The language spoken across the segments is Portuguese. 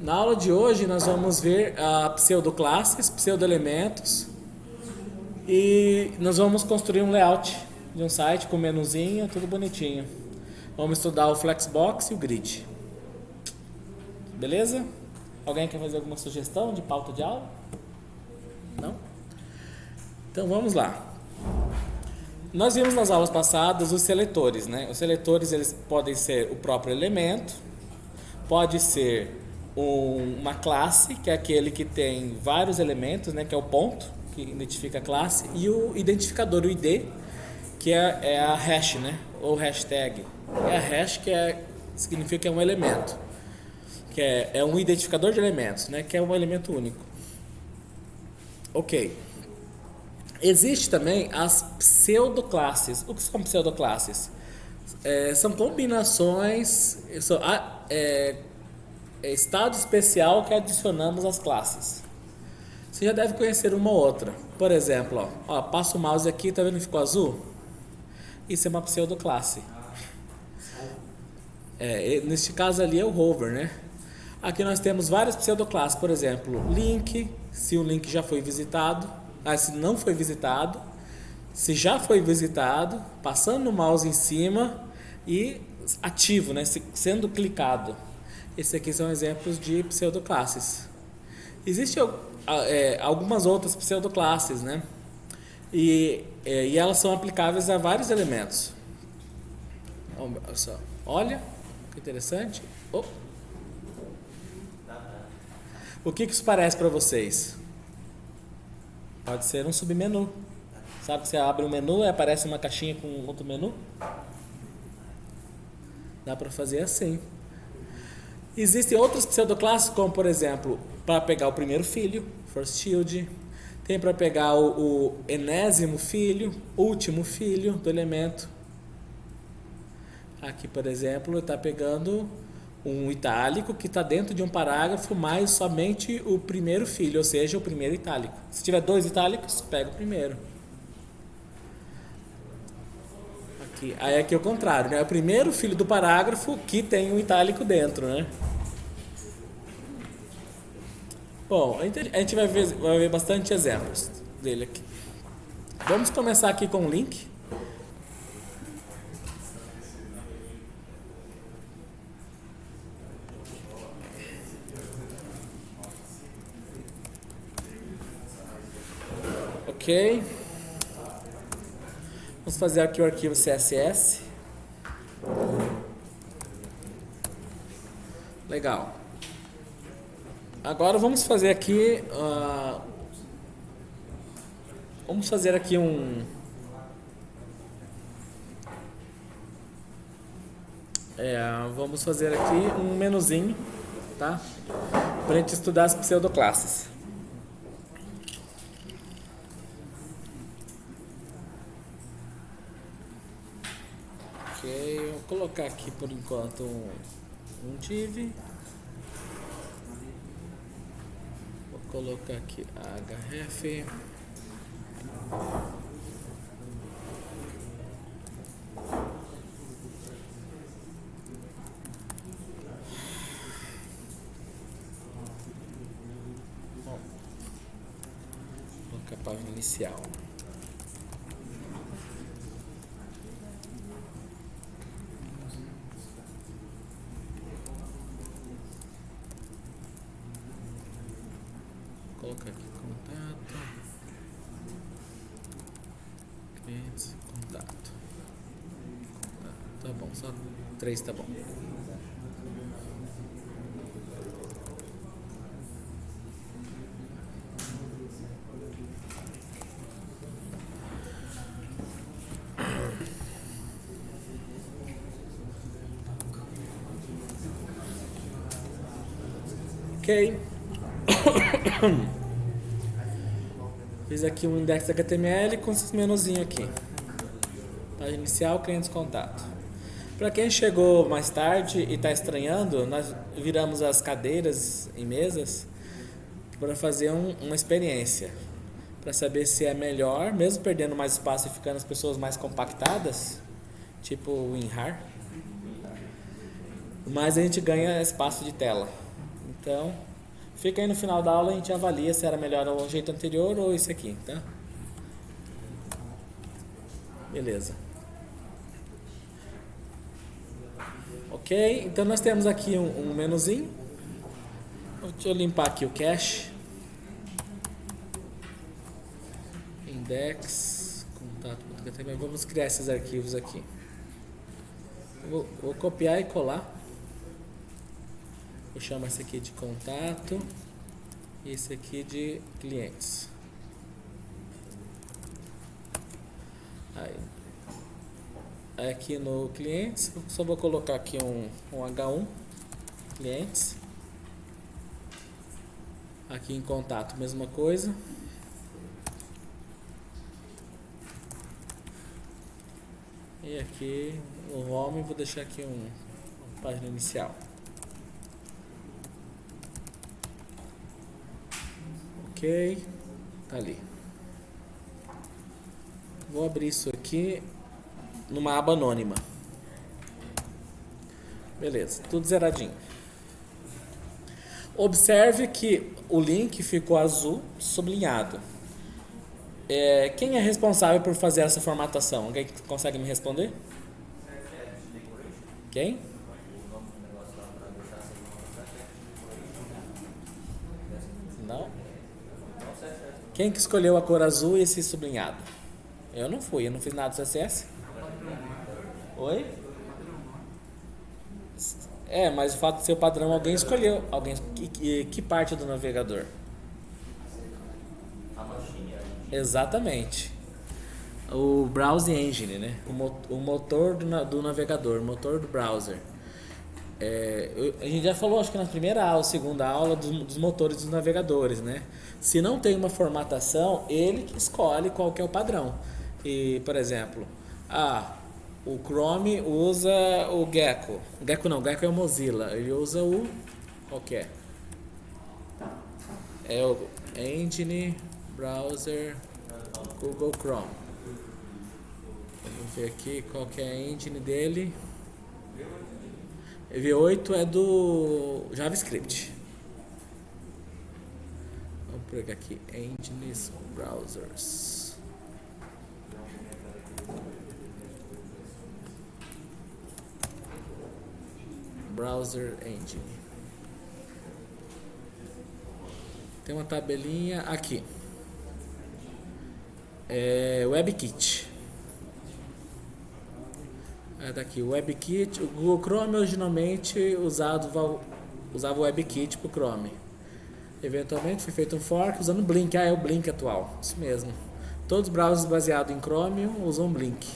Na aula de hoje nós vamos ver a pseudoclasses, pseudoelementos e nós vamos construir um layout de um site com menuzinho, tudo bonitinho. Vamos estudar o Flexbox e o Grid. Beleza? Alguém quer fazer alguma sugestão de pauta de aula? Não? Então vamos lá. Nós vimos nas aulas passadas os seletores, né? Os seletores eles podem ser o próprio elemento, pode ser uma classe, que é aquele que tem vários elementos, né? Que é o ponto que identifica a classe, e o identificador, o ID, que é a hash, né? Ou hashtag. É a hash significa que é um elemento, que é um identificador de elementos, né? Que é um elemento único. Ok. Existe também as pseudoclasses. O que são pseudoclasses? São combinações, estado especial que adicionamos às classes. Você já deve conhecer uma ou outra. Por exemplo, passa o mouse aqui, tá vendo que ficou azul? Isso é uma pseudoclasse. Neste caso ali é o hover, né? Aqui nós temos várias pseudoclasses, por exemplo, link, se o link já foi visitado, se não foi visitado, se já foi visitado, passando o mouse em cima e ativo, né? Sendo clicado. Esses aqui são exemplos de pseudoclasses. Existem algumas outras pseudoclasses, né? E elas são aplicáveis a vários elementos. Olha, que interessante. O que isso parece para vocês? Pode ser um submenu. Sabe que você abre um menu e aparece uma caixinha com outro menu? Dá para fazer assim. Existem outras pseudoclasses, como por exemplo, para pegar o primeiro filho, first child. Tem para pegar o enésimo filho, último filho do elemento. Aqui, por exemplo, está pegando um itálico que está dentro de um parágrafo, mais somente o primeiro filho, ou seja, o primeiro itálico. Se tiver dois itálicos, pega o primeiro. Aqui é o contrário, né? É o primeiro filho do parágrafo que tem um itálico dentro, né? Bom, a gente vai ver bastante exemplos dele aqui. Vamos começar aqui com o link. Ok. Vamos fazer aqui o arquivo CSS. Legal. Agora vamos fazer aqui um menuzinho, tá? Para a gente estudar as pseudoclasses. Ok, eu vou colocar aqui por enquanto um div. Vou colocar aqui href. Vou colocar a página inicial. Vou colocar aqui contato. Clientes, contato. Tá bom, só 3 tá bom. Ok. Fiz aqui um index HTML com esses menuzinhos aqui. Página inicial, clientes, contato. Para quem chegou mais tarde e está estranhando, nós viramos as cadeiras em mesas para fazer uma experiência. Para saber se é melhor, mesmo perdendo mais espaço e ficando as pessoas mais compactadas, tipo o WinRAR, mas a gente ganha espaço de tela. Então, fica aí no final da aula, a gente avalia se era melhor o jeito anterior ou esse aqui, tá? Beleza. Ok, então nós temos aqui um menuzinho. Deixa eu limpar aqui o cache. Index, contato, vamos criar esses arquivos aqui. Vou copiar e colar. Eu chamo esse aqui de contato e esse aqui de clientes. Aí aqui no clientes, eu só vou colocar aqui um H1 clientes. Aqui em contato, mesma coisa. E aqui no home vou deixar aqui uma página inicial. Ok, tá ali. Vou abrir isso aqui numa aba anônima. Beleza, tudo zeradinho. Observe que o link ficou azul sublinhado. Quem é responsável por fazer essa formatação? Alguém consegue me responder? Quem? Não? Quem que escolheu a cor azul e esse sublinhado? Eu não fui, eu não fiz nada do CSS. Oi? Mas o fato de ser o padrão, alguém escolheu. Que parte do navegador? Exatamente. O Browse Engine, né? O motor do navegador, o motor do browser. A gente já falou, acho que na primeira aula, segunda aula, dos motores dos navegadores, né? Se não tem uma formatação, ele que escolhe qual que é o padrão. E, por exemplo, o Chrome usa o Gecko. Gecko é o Mozilla. Ele usa o... Qual que é? É o Engine Browser Google Chrome. Vamos ver aqui qual que é a engine dele. V8 é do JavaScript. Vamos pegar aqui Engines Browsers. Browser Engine. Tem uma tabelinha aqui. WebKit. Daqui, o WebKit. O Google Chrome originalmente usava o WebKit para o Chrome. Eventualmente foi feito um fork usando o Blink. É o Blink atual, isso mesmo. Todos os browsers baseados em Chromium usam Blink.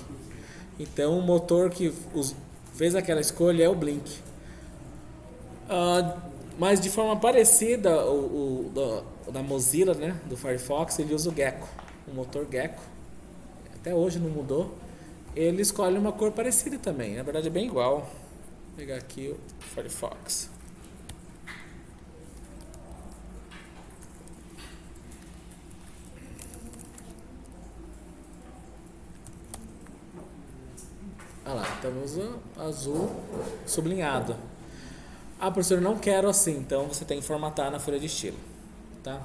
Então o motor que fez aquela escolha é o Blink. Mas de forma parecida, o da Mozilla, né, do Firefox, ele usa o Gecko, o motor Gecko. Até hoje não mudou. Ele escolhe uma cor parecida também, na verdade é bem igual. Vou pegar aqui o Firefox. Olha lá, temos o azul sublinhado. Professor, eu não quero assim, então você tem que formatar na folha de estilo, tá?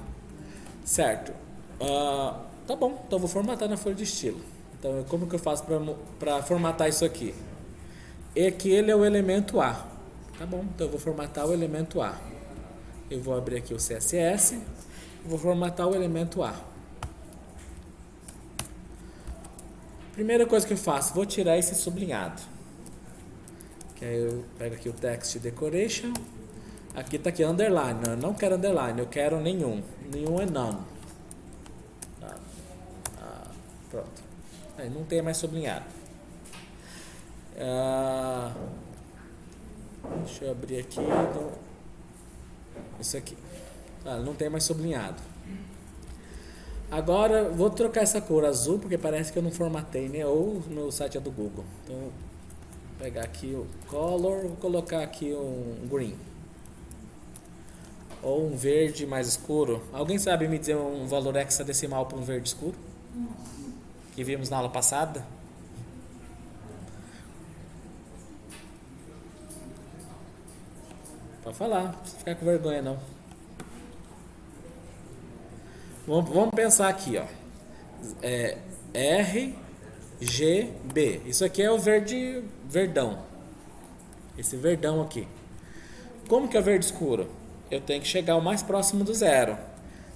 Certo. Tá bom, então eu vou formatar na folha de estilo. Então, como que eu faço para formatar isso aqui? Aqui ele é o elemento A. Tá bom, então eu vou formatar o elemento A. Eu vou abrir aqui o CSS e vou formatar o elemento A. Primeira coisa que eu faço, vou tirar esse sublinhado. Que aí eu pego aqui o text decoration. Aqui está aqui underline. Eu não quero underline, eu quero nenhum. Nenhum é none. Pronto. Aí não tem mais sublinhado. Deixa eu abrir aqui. Então, isso aqui. Não tem mais sublinhado. Agora vou trocar essa cor azul, porque parece que eu não formatei, né? Ou no site é do Google. Então, vou pegar aqui o color, vou colocar aqui um green. Ou um verde mais escuro. Alguém sabe me dizer um valor hexadecimal para um verde escuro? Que vimos na aula passada? Pode falar, não precisa ficar com vergonha não. Vamos pensar aqui, ó. R, G, B. Isso aqui é o verde, verdão. Esse verdão aqui. Como que é o verde escuro? Eu tenho que chegar o mais próximo do zero.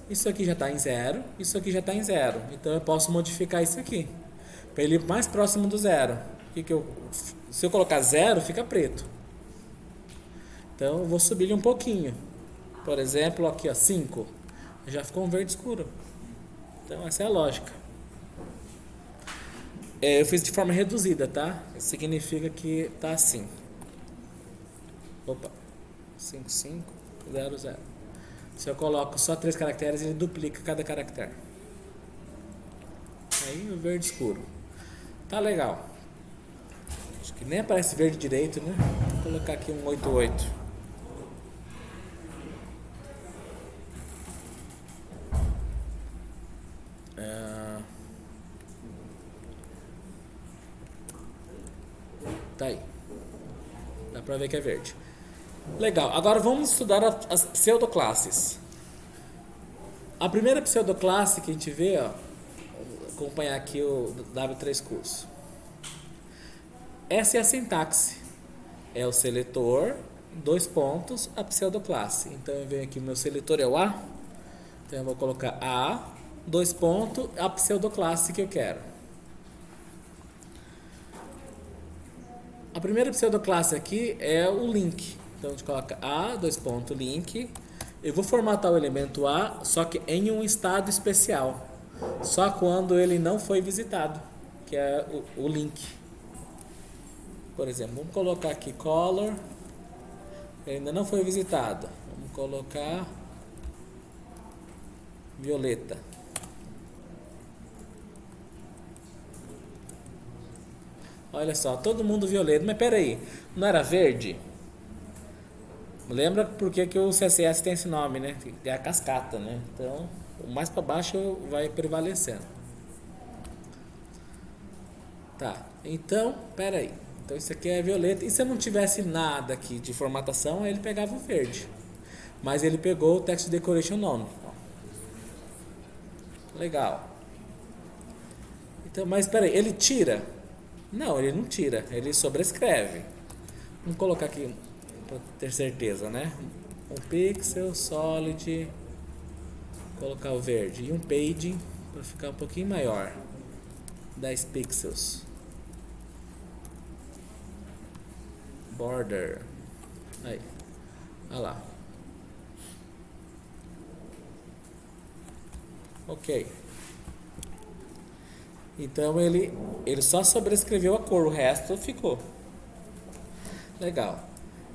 Isso aqui já está em zero, isso aqui já está em zero. Então eu posso modificar isso aqui para ele ir mais próximo do zero. Se eu colocar zero, fica preto. Então eu vou subir ele um pouquinho. Por exemplo, aqui ó, 5. Já ficou um verde escuro. Então essa é a lógica. Eu fiz de forma reduzida, tá? Isso significa que tá assim. Opa. 5, 5, 0, 0. Se eu coloco só 3 caracteres, ele duplica cada caractere. Aí o verde escuro. Tá legal. Acho que nem aparece verde direito, né? Vou colocar aqui um 88. Tá aí. Dá pra ver que é verde. Legal. Agora vamos estudar as pseudoclasses. A primeira pseudoclasse que a gente vê, ó, vou acompanhar aqui o W3 curso. Essa é a sintaxe. É o seletor, 2 pontos, a pseudoclasse. Então eu venho aqui, o meu seletor é o A. Então eu vou colocar A, 2 pontos, a pseudoclasse que eu quero. A primeira pseudoclasse aqui é o link. Então a gente coloca A, 2 pontos, link. Eu vou formatar o elemento A, só que em um estado especial. Só quando ele não foi visitado, que é o link. Por exemplo, vamos colocar aqui color. Ele ainda não foi visitado. Vamos colocar violeta. Olha só, todo mundo violeta. Mas peraí, não era verde? Lembra por que o CSS tem esse nome, né? É a cascata, né? Então, o mais para baixo vai prevalecendo. Tá, então, peraí. Então isso aqui é violeta. E se eu não tivesse nada aqui de formatação, ele pegava o verde. Mas ele pegou o text decoration nome. Legal. Então, mas peraí, ele tira? Não, ele não tira. Ele sobrescreve. Vamos colocar aqui para ter certeza, né? Um pixel, solid, colocar o verde. E um page para ficar um pouquinho maior. 10 pixels. Border. Aí. Olha lá. Ok. Então ele só sobrescreveu a cor, o resto ficou. Legal.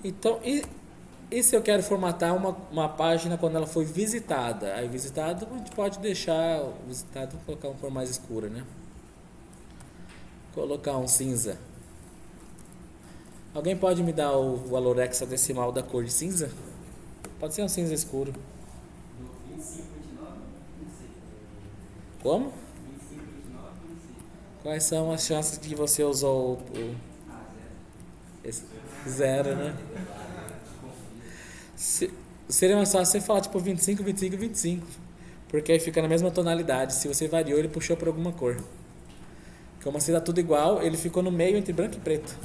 Então, e se eu quero formatar uma página quando ela foi visitada? Aí visitado a gente pode deixar visitado, colocar uma cor mais escura, né? Colocar um cinza. Alguém pode me dar o valor hexadecimal da cor de cinza? Pode ser um cinza escuro. Como? Quais são as chances de que você usou esse zero, né? Seria mais fácil você falar tipo 25, 25, 25. Porque aí fica na mesma tonalidade. Se você variou, ele puxou para alguma cor. Como assim tá tudo igual, ele ficou no meio entre branco e preto.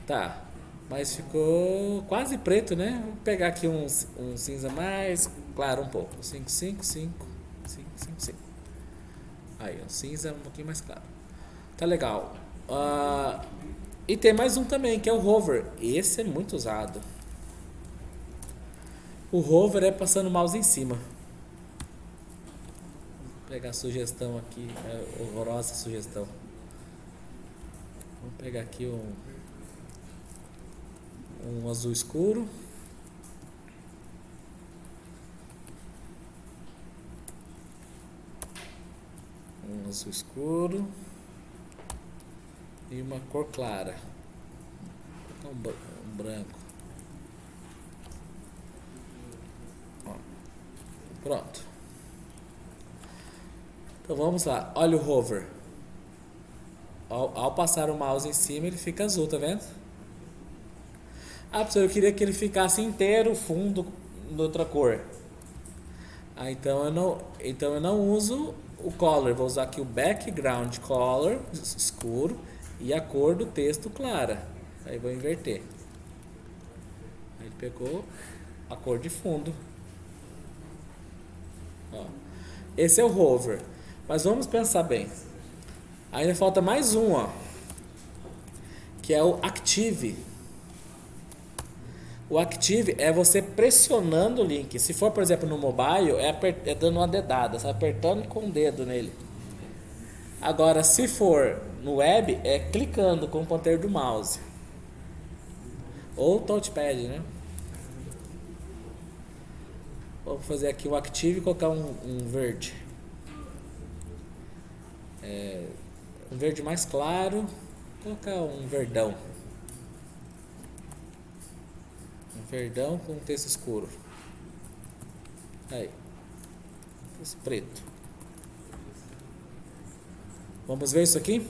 Tá, mas ficou quase preto, né? Vou pegar aqui um cinza mais claro um pouco. 5, 5, 5, 5, 5, 5. Aí, o cinza um pouquinho mais claro. Tá legal. E tem mais um também, que é o hover. Esse é muito usado. O hover é passando o mouse em cima. Vou pegar a sugestão aqui. É horrorosa a sugestão. Vamos pegar aqui um azul escuro. Um azul escuro. E uma cor clara. Um branco. Ó, pronto. Então vamos lá. Olha o hover. ao passar o mouse em cima ele fica azul, tá vendo? Ah, professor, eu queria que ele ficasse inteiro fundo de outra cor. Ah, então eu não uso o color, vou usar aqui o background color escuro e a cor do texto clara. Aí vou inverter. Aí ele pegou a cor de fundo. Ó. Esse é o hover. Mas vamos pensar bem. Ainda falta mais um, ó, que é o active. O active é você pressionando o link. Se for, por exemplo, no mobile, é dando uma dedada, você apertando com o dedo nele. Agora, se for no web, é clicando com o pointer do mouse. Ou touchpad, né? Vou fazer aqui o active e colocar um verde. Um verde mais claro. Vou colocar um verdão. Um verdão com texto escuro. Aí. Texto preto. Vamos ver isso aqui?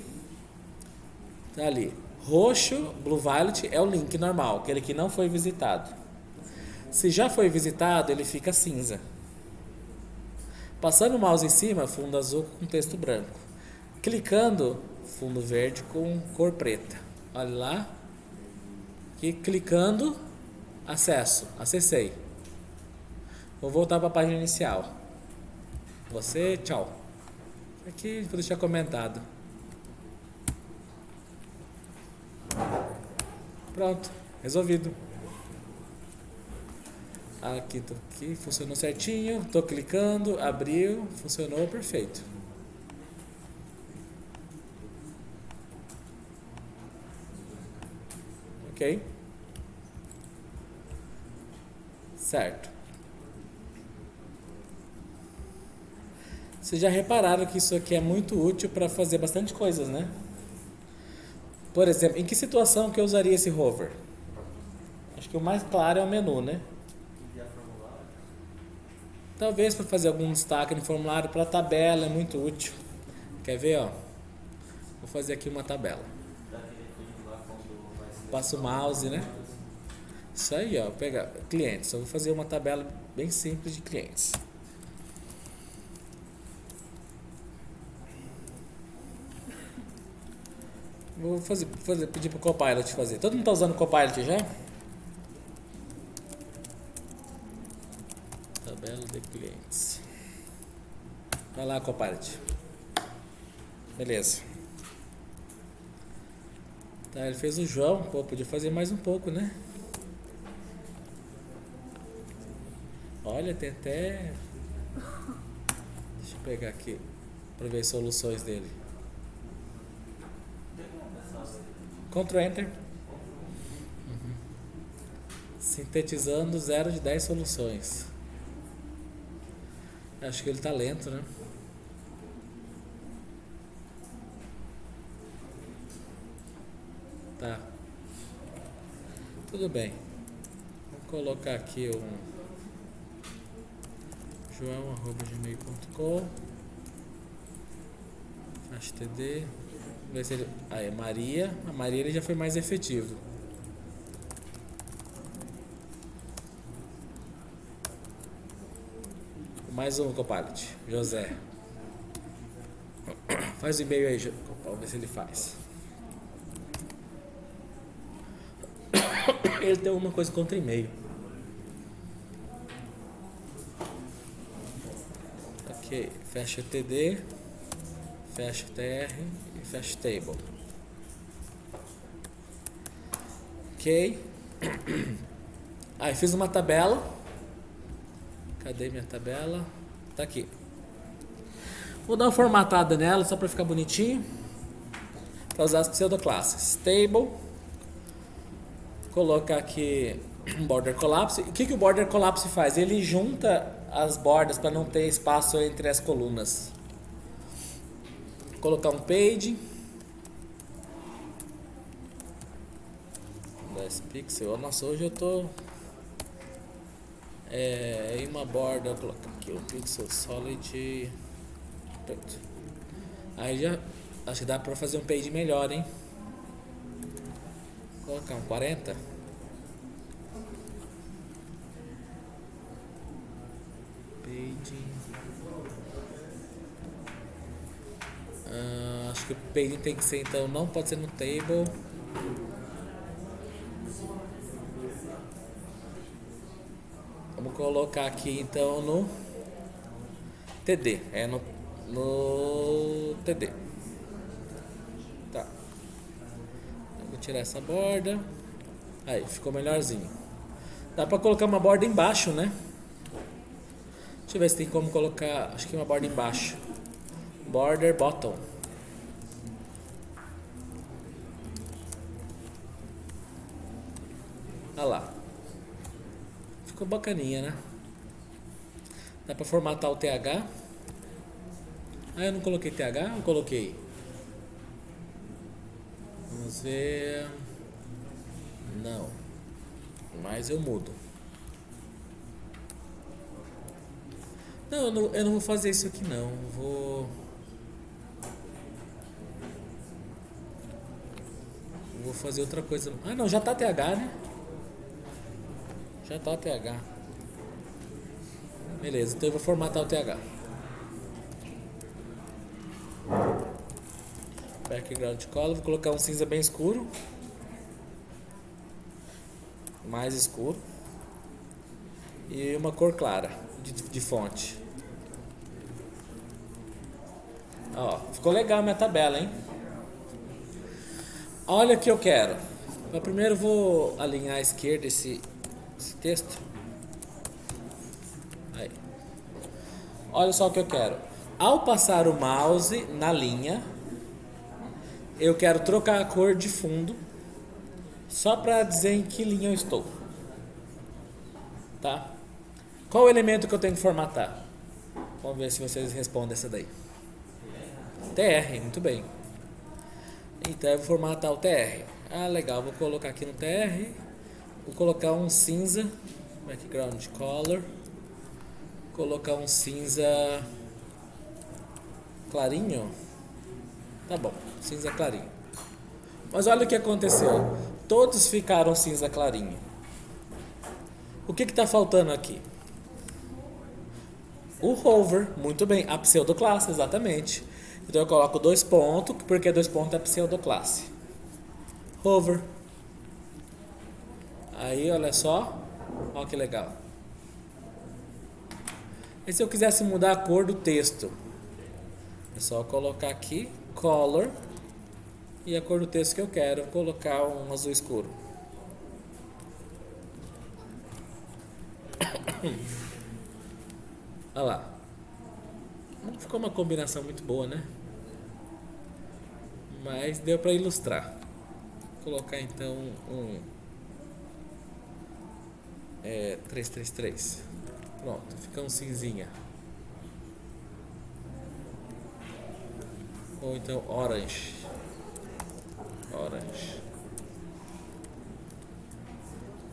Tá ali. Roxo, Blue Violet é o link normal, aquele que não foi visitado. Se já foi visitado, ele fica cinza. Passando o mouse em cima, fundo azul com texto branco. Clicando, fundo verde com cor preta. Olha lá. E clicando, acessei. Vou voltar para a página inicial. Você, tchau. Aqui vou deixar comentado. Pronto, resolvido. Aqui, funcionou certinho. Tô clicando, abriu, funcionou perfeito. Ok? Certo. Vocês já repararam que isso aqui é muito útil para fazer bastante coisas, né? Por exemplo, em que situação que eu usaria esse hover? Acho que o mais claro é o menu, né? Talvez para fazer algum destaque no formulário, para a tabela é muito útil. Quer ver, ó? Vou fazer aqui uma tabela. Passo o mouse, né? Isso aí, ó, pegar clientes. Eu vou fazer uma tabela bem simples de clientes. Vou pedir para o Copilot fazer. Todo mundo está usando o Copilot já? Tabela de clientes. Vai lá, Copilot. Beleza. Tá, ele fez o João. Pô, podia fazer mais um pouco, né? Olha, tem até... Deixa eu pegar aqui para ver as soluções dele. Ctrl Enter. Sintetizando 0 de 10 soluções. Acho que ele tá lento, né? Tá. Tudo bem. Vou colocar aqui joão@gmail.com. HTTD. Ver se ele... Aí, Maria. A Maria ele já foi mais efetivo. Mais um, Copilot. José. Faz o e-mail aí, vamos ver se ele faz. Ele tem uma coisa contra e-mail. Ok. Fecha TD. Fecha TR. E fecha Table. Ok. Aí fiz uma tabela. Cadê minha tabela? Tá aqui. Vou dar uma formatada nela só para ficar bonitinho. Para usar as pseudoclasses. Table. Colocar aqui um border collapse. O que o border collapse faz? Ele junta as bordas para não ter espaço entre as colunas. Colocar um page. 10 pixels. Nossa, hoje eu tô em uma borda. Vou colocar aqui o pixel solid. Pronto. Aí já Acho que dá pra fazer um page melhor, hein? Vou colocar um 40. Page. Acho que o page tem que ser, então, não pode ser no table. Vamos colocar aqui, então, no TD. No TD. Tá. Eu vou tirar essa borda. Aí, ficou melhorzinho. Dá pra colocar uma borda embaixo, né? Deixa eu ver se tem como colocar. Acho que uma borda embaixo. Border bottom. Olha lá. Ficou bacaninha, né? Dá pra formatar o TH. Ah, eu não coloquei TH ou coloquei? Vamos ver. Não. Mas eu mudo. Não, eu não vou fazer isso aqui não. Vou fazer outra coisa. Ah, não, já tá TH, né? Já tá TH. Beleza, então eu vou formatar o TH. Background color, vou colocar um cinza bem escuro. Mais escuro. E uma cor clara de fonte. Ó, ficou legal a minha tabela, hein? Olha o que eu quero. Eu primeiro vou alinhar à esquerda esse texto. Aí. Olha só o que eu quero. Ao passar o mouse na linha, eu quero trocar a cor de fundo, só para dizer em que linha eu estou. Tá? Qual o elemento que eu tenho que formatar? Vamos ver se vocês respondem essa daí. TR, muito bem. Então eu vou formatar o TR. Ah, legal, vou colocar aqui no TR. Vou colocar um cinza, background color. Vou colocar um cinza clarinho. Tá bom, cinza clarinho. Mas olha o que aconteceu. Todos ficaram cinza clarinho. O que está faltando aqui? O hover, muito bem, a pseudoclasse, exatamente. Então eu coloco 2 pontos, porque 2 pontos é pseudoclasse. Hover. Aí, olha só. Olha que legal. E se eu quisesse mudar a cor do texto? É só colocar aqui, color. E a cor do texto que eu quero, vou colocar um azul escuro. Olha lá. Ficou uma combinação muito boa, né? Mas deu para ilustrar. Vou colocar então um 333. Pronto, fica um cinzinha. Ou então orange. Orange.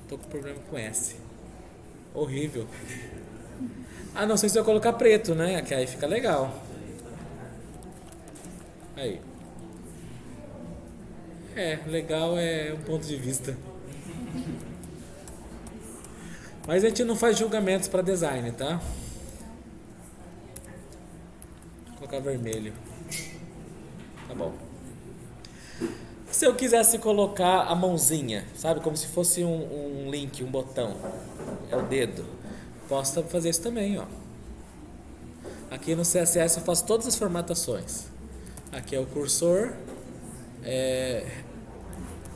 Tô com problema com S. Horrível. Ah, não sei se eu colocar preto, né? Que aí fica legal. Aí. Legal é um ponto de vista. Mas a gente não faz julgamentos para design, tá? Vou colocar vermelho. Tá bom. Se eu quisesse colocar a mãozinha, sabe? Como se fosse um link, um botão. É o dedo. Posso fazer isso também, ó. Aqui no CSS eu faço todas as formatações. Aqui é o cursor.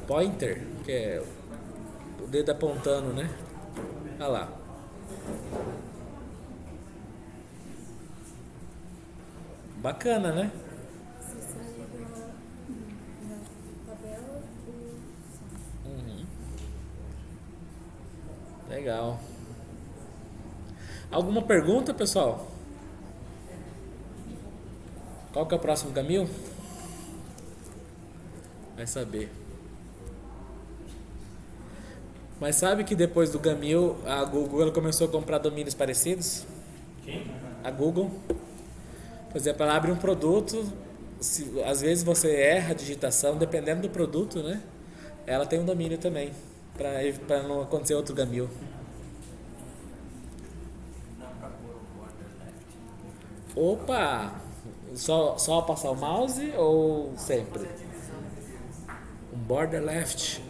Pointer, que é o dedo apontando, né? Olha lá. Bacana, né? Legal. Alguma pergunta, pessoal? Qual que é o próximo Gamil? Vai saber. Mas sabe que depois do Gamil, a Google ela começou a comprar domínios parecidos? Quem? A Google. Por exemplo, ela abre um produto, às vezes você erra a digitação, dependendo do produto, né? Ela tem um domínio também, para não acontecer outro gamil. Opa! Só passar o mouse ou sempre? Um border left.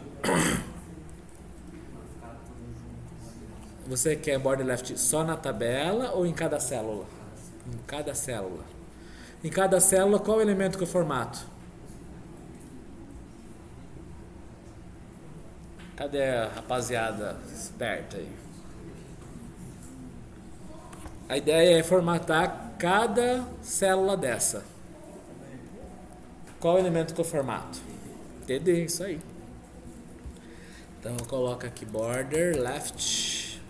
Você quer border left só na tabela ou em cada célula? Em cada célula. Em cada célula, qual elemento que eu formato? Cadê a rapaziada esperta aí? A ideia é formatar cada célula dessa. Qual elemento que eu formato? TD, isso aí. Então eu coloco aqui border left.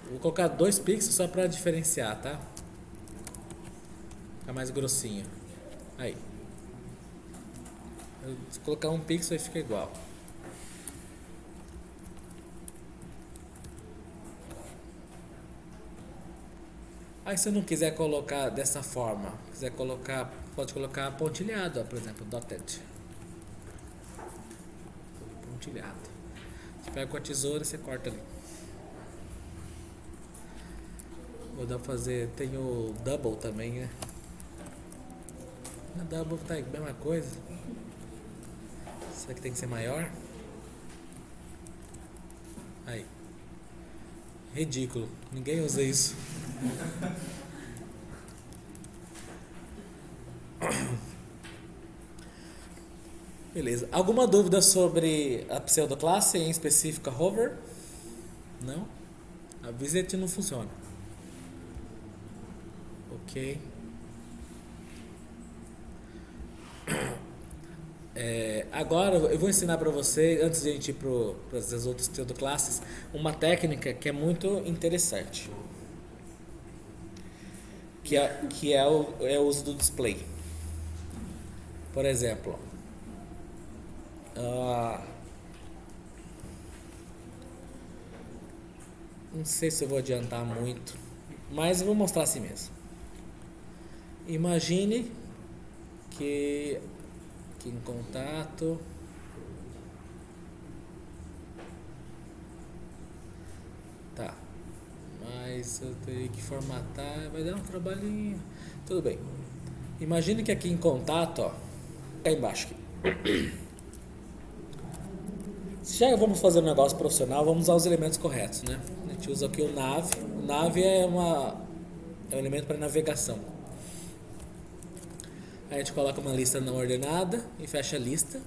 Vou colocar 2 pixels só para diferenciar, tá? Fica mais grossinho. Aí. Se colocar 1 pixel aí fica igual. Aí se eu não quiser colocar dessa forma, quiser colocar, pode colocar pontilhado, ó, por exemplo, dotted. Pontilhado. Você pega com a tesoura e você corta ali. Vou dar pra fazer, tem o double também, né? A double tá aí, mesma coisa. Será que tem que ser maior? Aí. Ridículo, ninguém usa isso. Beleza. Alguma dúvida sobre a pseudoclasse, em específico a hover? Não? A visit não funciona. Ok. Agora eu vou ensinar para você, antes de a gente ir para as outras pseudoclasses, uma técnica que é muito interessante. Que é o uso do display. Por exemplo, não sei se eu vou adiantar muito, mas eu vou mostrar assim mesmo. Imagine que aqui em contato, tá, mas eu teria que formatar, vai dar um trabalhinho. Tudo bem. Imagine que aqui em contato, ó, cá embaixo aqui. Se já vamos fazer um negócio profissional, vamos usar os elementos corretos, né? A gente usa aqui o nav. O nav é um elemento para navegação. Aí a gente coloca uma lista não ordenada e fecha a lista.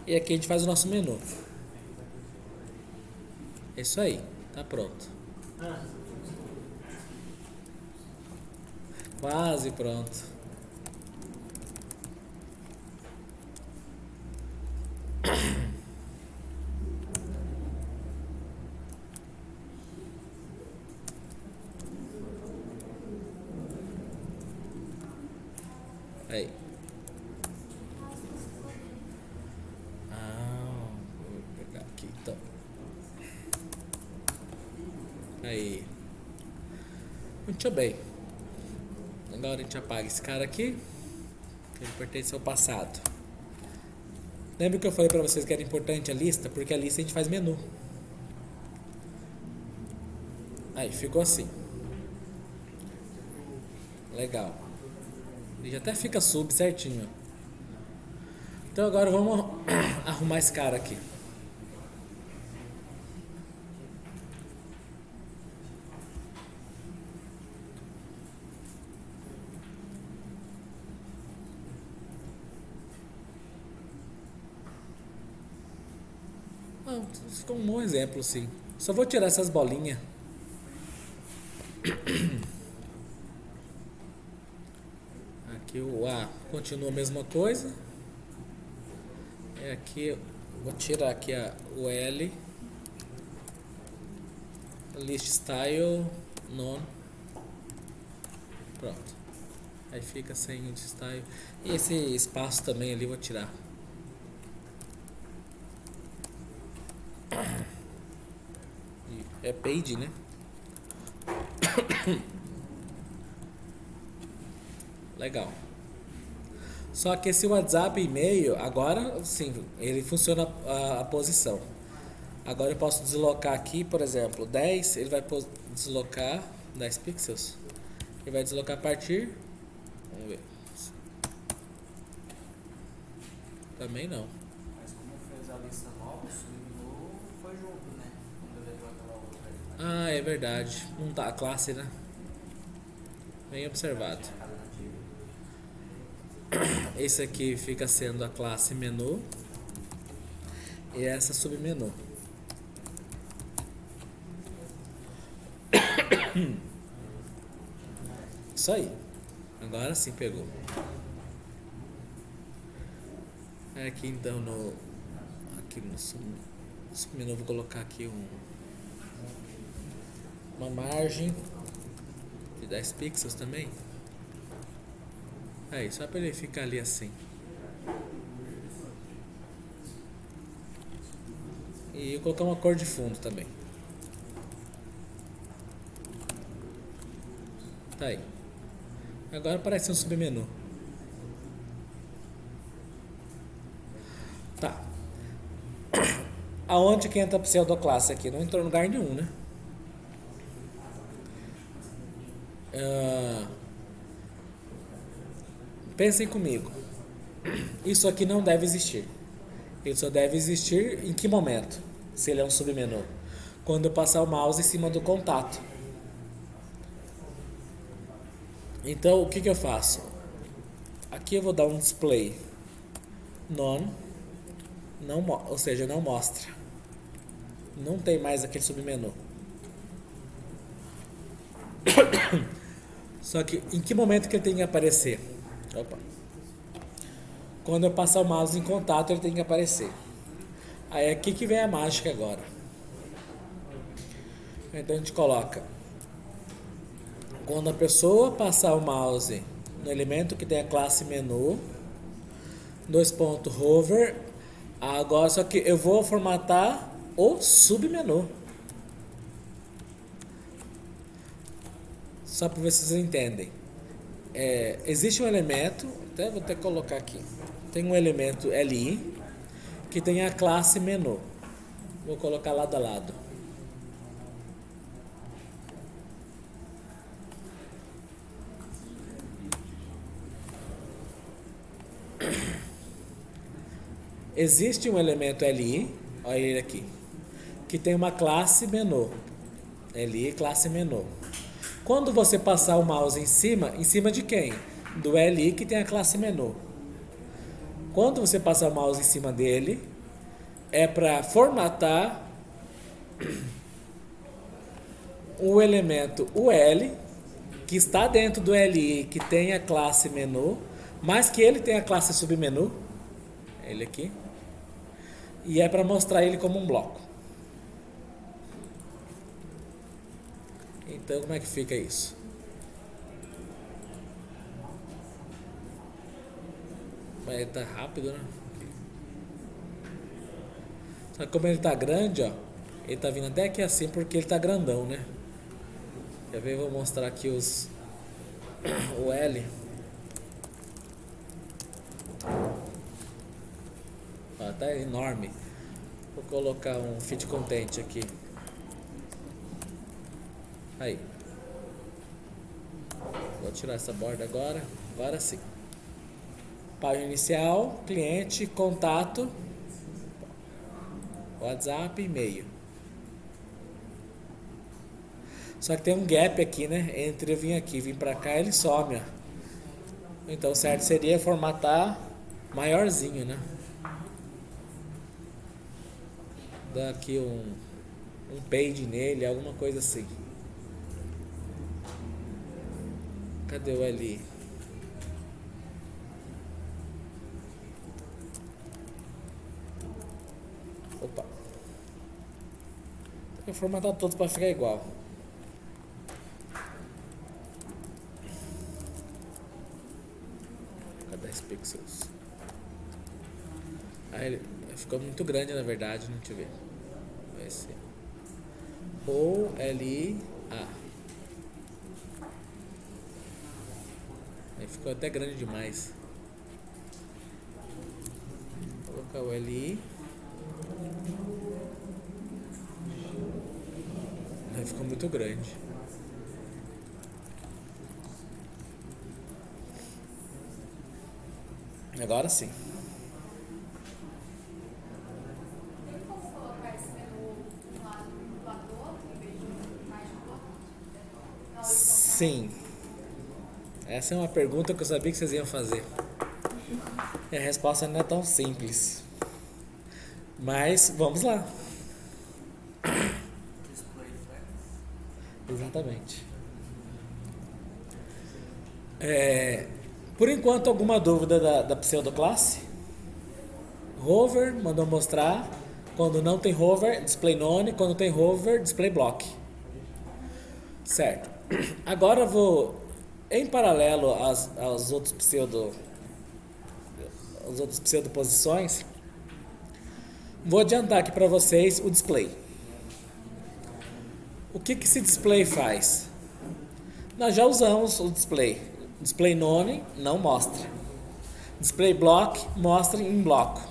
E aqui a gente faz o nosso menu. É isso aí, tá pronto. Quase pronto. Aí. Vou pegar aqui então. Aí. Muito bem. Agora a gente apaga esse cara aqui, que ele pertence ao passado. Lembra que eu falei para vocês que era importante a lista? Porque a lista a gente faz menu. Aí, ficou assim. Legal. Ele até fica sub certinho. Então agora vamos arrumar esse cara aqui. Ficou um bom exemplo, sim. Só vou tirar essas bolinhas. Aqui o A continua a mesma coisa. Aqui vou tirar aqui o L. List style none. Pronto. Aí fica sem o style. E esse espaço também ali vou tirar. É page, né? Legal. Só que esse WhatsApp e-mail, agora sim, ele funciona a posição. Agora eu posso deslocar aqui, por exemplo, 10, ele vai deslocar 10 pixels. Ele vai deslocar a partir. Vamos ver. Também não. Mas como fez a lista nova, o submenu foi junto, né? Quando deletou aquela outra ali. Ah, é verdade. Não tá a classe, né? Bem observado. Esse aqui fica sendo a classe menu e essa submenu. Isso aí. Agora sim pegou. Aqui então aqui no submenu vou colocar aqui uma margem de 10 pixels também. Aí, só para ele ficar ali assim. E eu colocar uma cor de fundo também. Tá aí. Agora aparece um submenu. Tá. Aonde que entra a pseudoclasse aqui? Não entrou em lugar nenhum, né? Pensem comigo. Isso aqui não deve existir. Ele só deve existir em que momento? Se ele é um submenu. Quando eu passar o mouse em cima do contato. Então, o que eu faço? Aqui eu vou dar um display none, ou seja, não mostra. Não tem mais aquele submenu. Só que em que momento que ele tem que aparecer? Opa. Quando eu passar o mouse em contato, ele tem que aparecer. Aí aqui que vem a mágica agora. Então a gente coloca. Quando a pessoa passar o mouse no elemento que tem a classe menu, hover, agora só que eu vou formatar o submenu. Só para ver se vocês entendem. Existe um elemento, até vou até colocar aqui. Tem um elemento li que tem a classe menu. Vou colocar lado a lado. Existe um elemento li, olha ele aqui, que tem uma classe menu. Li classe menu. Quando você passar o mouse em cima de quem? Do li que tem a classe menu. Quando você passar o mouse em cima dele, é para formatar o elemento UL, que está dentro do li, que tem a classe menu, mas que ele tem a classe submenu, ele aqui, e é para mostrar ele como um bloco. Então, como é que fica isso? Ele tá rápido, né? Só que como ele tá grande, ó, ele tá vindo até aqui assim porque ele tá grandão, né? Quer ver? Eu vou mostrar aqui o L. Ó, tá enorme. Vou colocar um fit content aqui. Aí. Vou tirar essa borda agora. Agora sim. Página inicial, cliente, contato, WhatsApp, e-mail. Só que tem um gap aqui, né? Entre eu vir pra cá, ele some, ó. Então o certo seria formatar maiorzinho, né? Dar aqui um page nele, alguma coisa assim. Cadê o L? Opa. Tem que formatar todos para ficar igual. Fica 10 pixels. Aí ele ficou muito grande na verdade, não te ver. Vai ser O L A. Aí ficou até grande demais. Vou colocar o LI. Aí ficou muito grande. Agora sim. Tem como colocar esse menu de um lado do outro, em vez de mais de um outro? Na horizontal? Sim. Essa é uma pergunta que eu sabia que vocês iam fazer. E a resposta não é tão simples. Mas vamos lá. Display flex. Exatamente. Por enquanto, alguma dúvida da pseudoclasse? Hover, mandou mostrar. Quando não tem hover, display none. Quando tem hover, display block. Certo. Agora eu vou, em paralelo às outras pseudoposições, vou adiantar aqui para vocês o display. O que esse display faz? Nós já usamos o display. Display none não mostra. Display block mostra em bloco.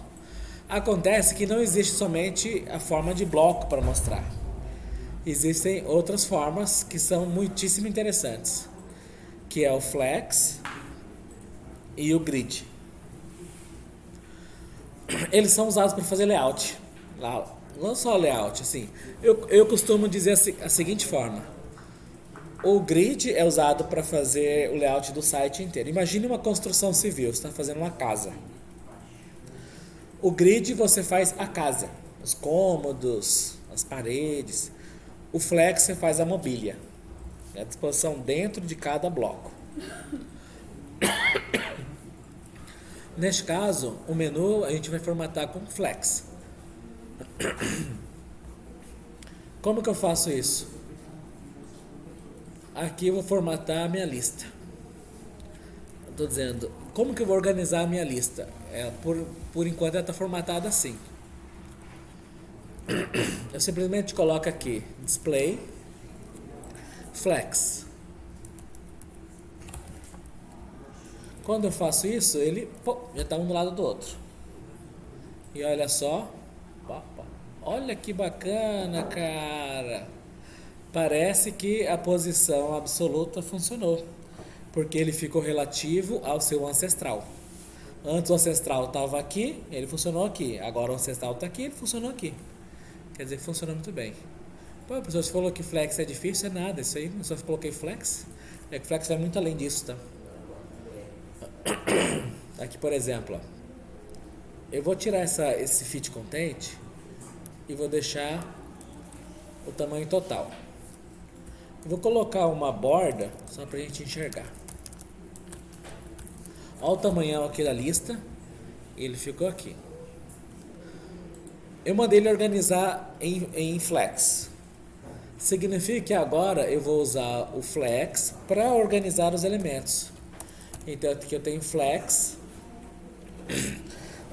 Acontece que não existe somente a forma de bloco para mostrar. Existem outras formas que são muitíssimo interessantes, que é o flex e o grid. Eles são usados para fazer layout. Não só layout, assim. Eu costumo dizer a seguinte forma. O grid é usado para fazer o layout do site inteiro. Imagine uma construção civil, você está fazendo uma casa. O grid você faz a casa, os cômodos, as paredes. O flex você faz a mobília, a disposição dentro de cada bloco. Neste caso, o menu a gente vai formatar com flex. Como que eu faço isso? Aqui eu vou formatar a minha lista. Estou dizendo, como que eu vou organizar a minha lista? Por enquanto ela está formatada assim. Eu simplesmente coloco aqui, display, flex. Quando eu faço isso, ele já está um do lado do outro. E olha só, olha que bacana, cara. Parece que a posição absoluta funcionou, porque ele ficou relativo ao seu ancestral. Antes o ancestral estava aqui, ele funcionou aqui. Agora o ancestral está aqui, ele funcionou aqui. Quer dizer, funcionou muito bem. Pô, professor, você falou que flex é difícil, é nada. Isso aí, eu só coloquei flex. É que flex vai muito além disso, tá? Aqui, por exemplo, ó. Eu vou tirar esse fit content e vou deixar o tamanho total. Eu vou colocar uma borda só para a gente enxergar. Olha o tamanhão aqui da lista. Ele ficou aqui. Eu mandei ele organizar em flex. Significa que agora eu vou usar o flex para organizar os elementos. Então aqui eu tenho flex,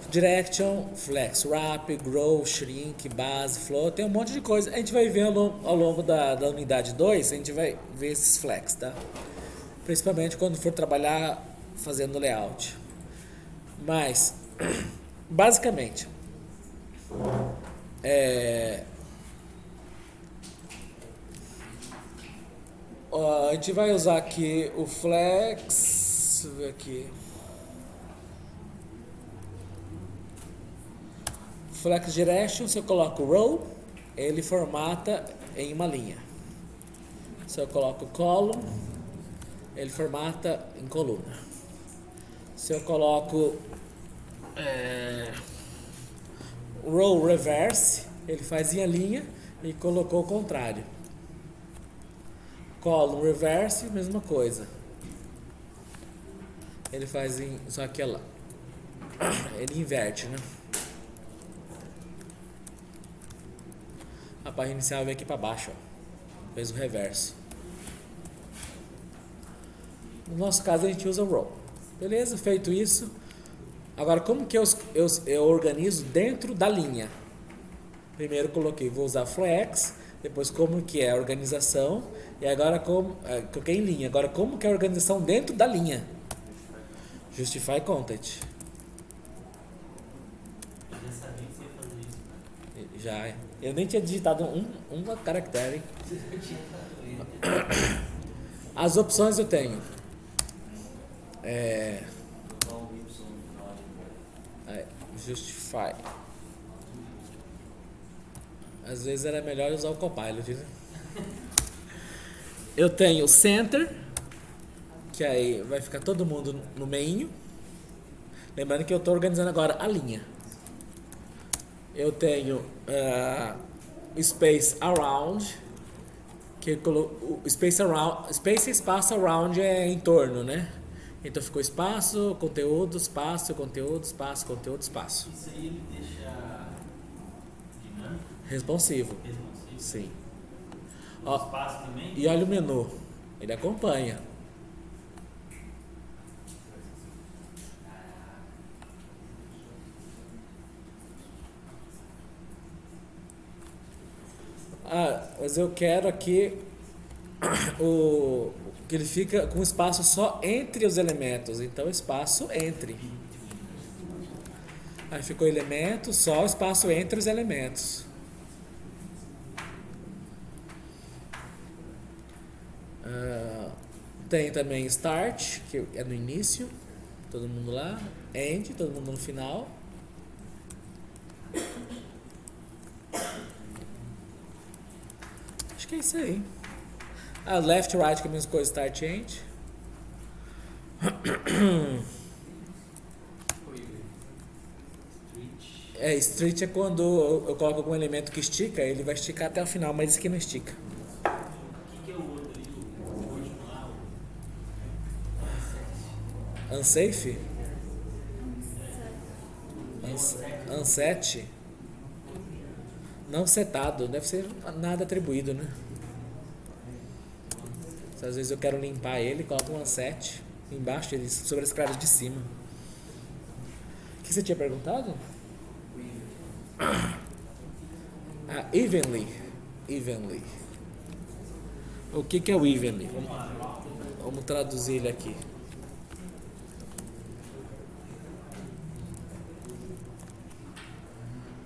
direction, flex wrap, grow, shrink, base, flow, tem um monte de coisa. A gente vai ver ao longo da unidade 2, a gente vai ver esses flex, tá? Principalmente quando for trabalhar fazendo layout. Mas, basicamente, a gente vai usar aqui o flex, deixa eu ver aqui. Flex Direction, se eu coloco row, ele formata em uma linha. Se eu coloco column, ele formata em coluna. Se eu coloco row reverse, ele faz em linha e colocou o contrário. Column reverse, mesma coisa. Ele faz só que lá. Ele inverte, né? A página inicial veio aqui para baixo, ó. Fez o reverso. No nosso caso a gente usa o row. Beleza? Feito isso. Agora como que eu organizo dentro da linha? Primeiro coloquei, vou usar flex, depois como que é a organização, e agora coloquei em linha. Agora como que é a organização dentro da linha? Justify content. Eu já sabia que você ia fazer isso, né? Já. Eu nem tinha digitado uma caractere. Eu tinha falado. As opções eu tenho. Botar um Y no final ali. Justify. Às vezes era melhor usar o Copilot, né? Eu tenho Center, que aí vai ficar todo mundo no meio. Lembrando que eu estou organizando agora a linha. Eu tenho Space Around, que o Space Around, Space e espaço around é em torno, né? Então ficou espaço, conteúdo, espaço, conteúdo, espaço, conteúdo, espaço. Isso aí ele deixa dinâmico, Responsivo. responsivo. Sim. O Ó, espaço também. e olha o menu. Ele acompanha. Mas eu quero aqui que ele fica com espaço só entre os elementos. Então, espaço entre. Aí ficou elemento, só espaço entre os elementos. Tem também start, que é no início, todo mundo lá. End, todo mundo no final. Acho que é isso aí. Left, right, que é a mesma coisa, start, end. Street é quando eu coloco algum elemento que estica, ele vai esticar até o final, mas esse aqui não estica. O que é o outro ali? O último lá? Unsafe? Unset? Não setado, deve ser nada atribuído, né? Se às vezes eu quero limpar ele, coloco um unset embaixo, ele sobrescreve de cima. O que você tinha perguntado? Evenly. Evenly. O que é o evenly? Vamos traduzir ele aqui.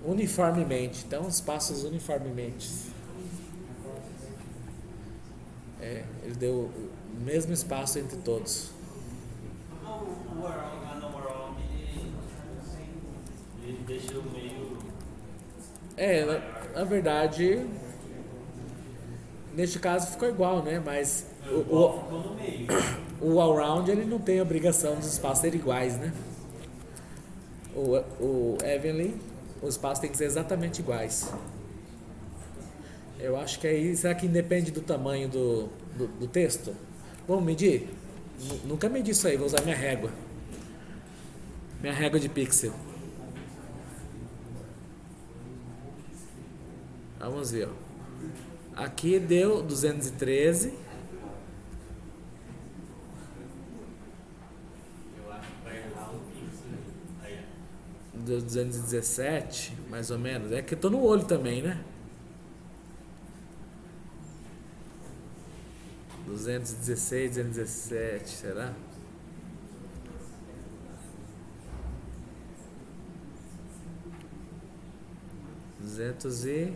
Uniformemente. Então, os passos uniformemente. Ele deu o mesmo espaço entre todos. O around, ele deixa o meio. Na verdade, neste caso ficou igual, né? Mas Ficou no meio. o all-round ele não tem a obrigação dos espaços serem iguais, né? O evenly, os espaços têm que ser exatamente iguais. Eu acho que aí, será que independe do tamanho do texto? Vamos medir? Nunca medi isso aí, vou usar minha régua. Minha régua de pixel. Vamos ver, ó. Aqui deu 213. Eu acho que vai errar um pixel. Aí, Deu 217, mais ou menos. É que eu tô no olho também, né? 216, 217, será? Duzentos e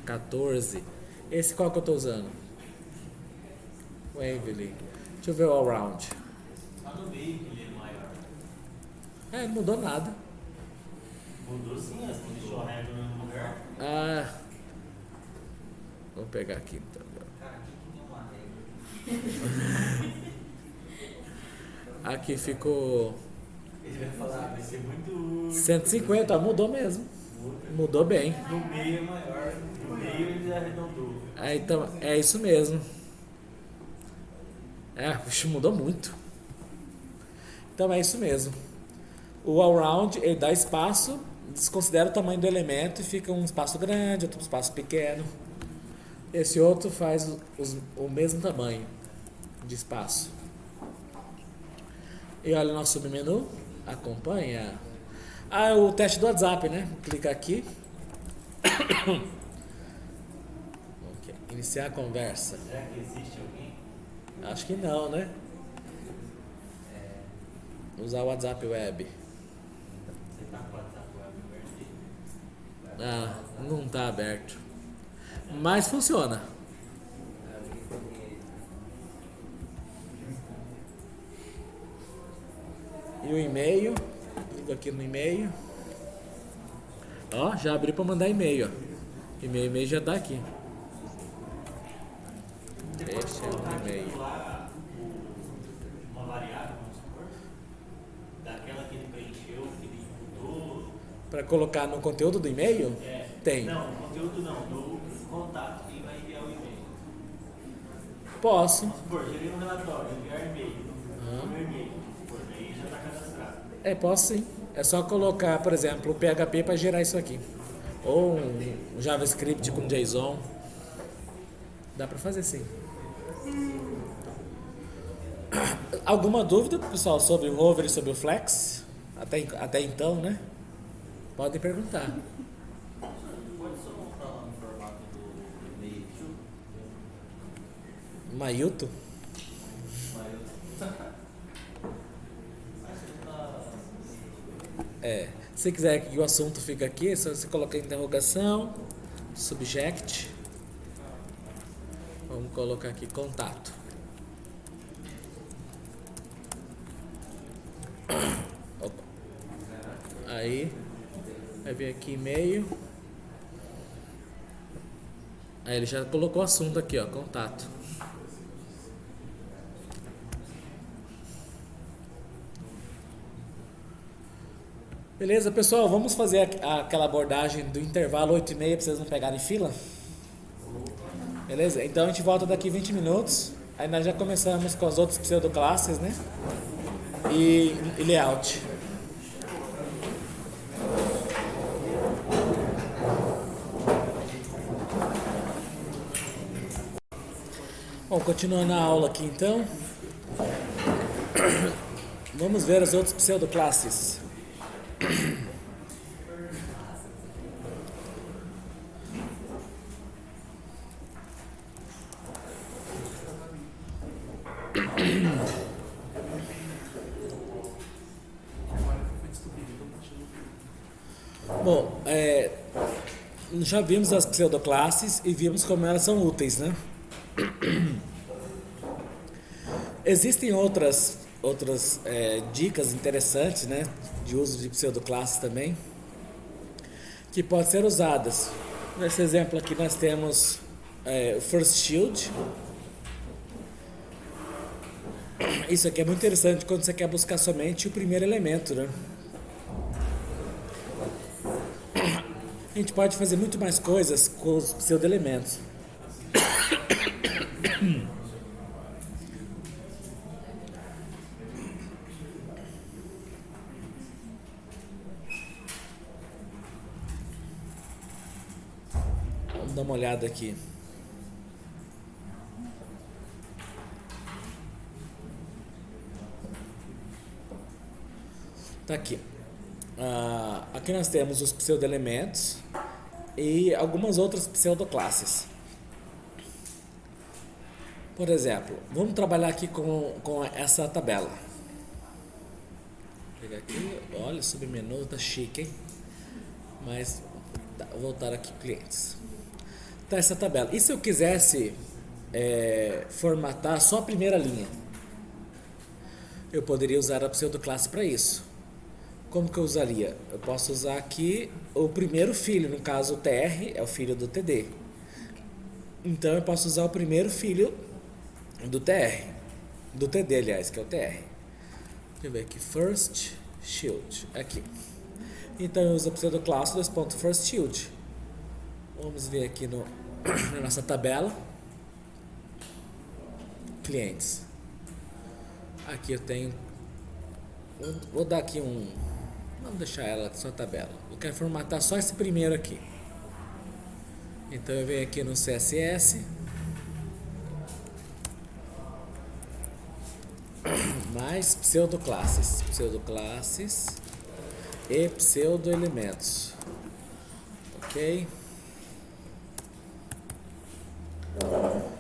14. Esse qual que eu tô usando? O Evenly. Deixa eu ver o all-round. só no meio que ele é maior. Não mudou nada. Mudou sim, você deixou a régua no mesmo lugar. Vou pegar aqui então. Cara, aqui que tem uma regra. Aqui ficou Ele vai falar, vai ser muito. 150, mudou mesmo. Mudou bem. No meio é maior, no meio ele arredondou. Então, é isso mesmo. Mudou muito. Então é isso mesmo. O all-round, ele dá espaço, desconsidera o tamanho do elemento e fica um espaço grande, outro espaço pequeno. Esse outro faz o mesmo tamanho de espaço. E olha o nosso submenu. Acompanha. O teste do WhatsApp, né? Clica aqui. Ok. Iniciar a conversa. Será que existe alguém? Acho que não, né? Usar o WhatsApp Web. Você tá com o WhatsApp Web aberto? Ah, não tá aberto. Mas funciona. E o e-mail. Ligo aqui no e-mail. Ó, já abri para mandar e-mail, ó. E-mail já tá aqui. Esse é o e-mail. Lá, uma variável, vamos supor, daquela que ele preencheu, que ele mudou. Para colocar no conteúdo do e-mail? Tem. Não, conteúdo não, do contato, quem vai enviar o e-mail. Posso. Vamos supor, gerei um relatório, enviar e-mail, no meu e-mail, por aí já está cadastrado. Posso sim. É só colocar, por exemplo, o PHP para gerar isso aqui. Ou um JavaScript com JSON. Dá para fazer sim. Alguma dúvida, pessoal, sobre o Hover e sobre o Flex? Até então, né? Podem perguntar. Pode só montar lá no formato do e-mail, Mailton? Se quiser que o assunto fique aqui, é só você colocar interrogação, subject. Vamos colocar aqui contato. Opa. Aí vai vir aqui e-mail. Aí ele já colocou o assunto aqui, ó, contato. Beleza, pessoal, vamos fazer aquela abordagem do intervalo 8h30 para vocês não pegarem fila? Beleza? Então a gente volta daqui 20 minutos. Aí nós já começamos com as outras pseudoclasses, né? E layout. Bom, continuando a aula aqui então. Vamos ver as outras pseudoclasses. Bom, já vimos as pseudoclasses e vimos como elas são úteis, né? Existem outras dicas interessantes, né, de uso de pseudoclasses também, que podem ser usadas. Nesse exemplo aqui nós temos o First Shield. Isso aqui é muito interessante quando você quer buscar somente o primeiro elemento, né? A gente pode fazer muito mais coisas com os pseudo-elementos. Vamos dar uma olhada aqui. Tá aqui. Aqui nós temos os pseudo-elementos e algumas outras pseudoclasses. Por exemplo, vamos trabalhar aqui com essa tabela. Vou pegar aqui, olha, submenu tá chique, hein? Mas vou voltar aqui clientes. Tá essa tabela. E se eu quisesse formatar só a primeira linha? Eu poderia usar a pseudoclasse para isso. Como que eu usaria? Eu posso usar aqui o primeiro filho, no caso o TR é o filho do TD. Então eu posso usar o primeiro filho do TR, do TD aliás, que é o TR. Deixa eu ver aqui, First Shield, aqui. Então eu uso a pseudoclasse .first shield. Vamos ver aqui na nossa tabela. Clientes. Aqui eu tenho, vou dar aqui vamos deixar ela só tabela. Eu quero formatar só esse primeiro aqui. Então eu venho aqui no CSS. Mais pseudoclasses e pseudo-elementos. Ok?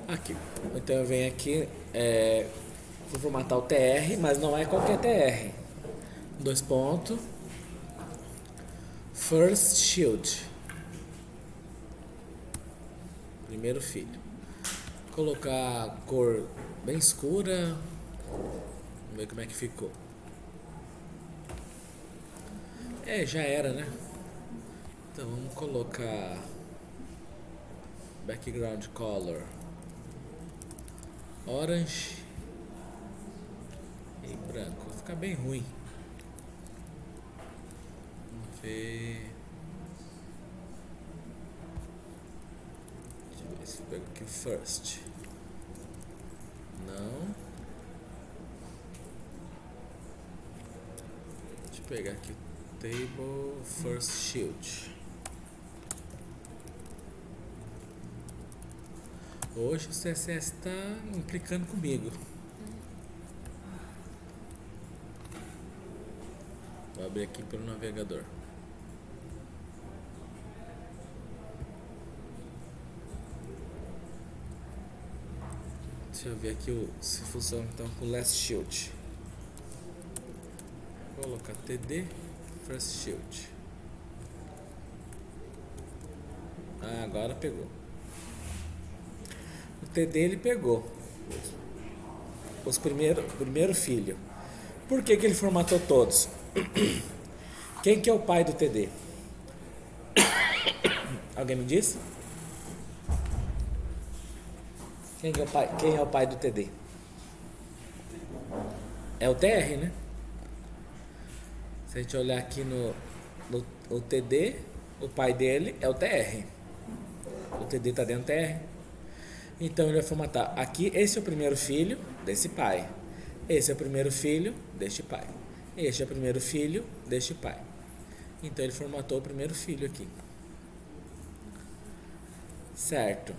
Aqui. Então eu venho aqui, vou formatar o TR, mas não é qualquer TR. Dois pontos. First shield. Primeiro filho. Colocar a cor bem escura. Vamos ver como é que ficou. Já era, né? Então vamos colocar background color orange e branco. Vai ficar bem ruim. Vamos ver. Deixa eu ver se eu pego aqui o first. Não. Deixa eu pegar aqui o table first shield. Hoje o CSS está implicando comigo. Vou abrir aqui pelo navegador. Deixa eu ver aqui se funciona então com last shield. Vou colocar TD first shield. Agora pegou. O TD ele pegou os primeiro filho. Por que ele formatou todos? Quem que é o pai do TD? Alguém me diz? Quem é o pai do TD? É o TR, né? Se a gente olhar aqui no TD, o pai dele é o TR. O TD está dentro do TR. Então ele vai formatar aqui, esse é o primeiro filho desse pai. Esse é o primeiro filho deste pai. Este é o primeiro filho deste pai. Então ele formatou o primeiro filho aqui. Certo.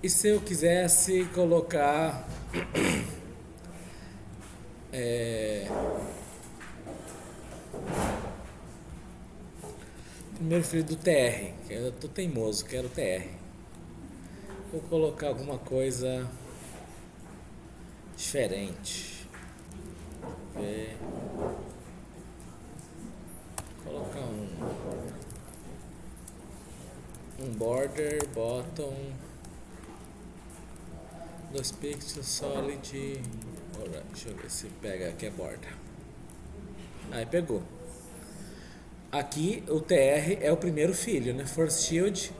E se eu quisesse colocar primeiro filho do TR, que eu tô teimoso, quero o TR. Vou colocar alguma coisa diferente. Ver. Colocar um border bottom 2 pixels solid. Alright, deixa eu ver se pega aqui a borda. Aí pegou. Aqui o TR é o primeiro filho, né? First shield.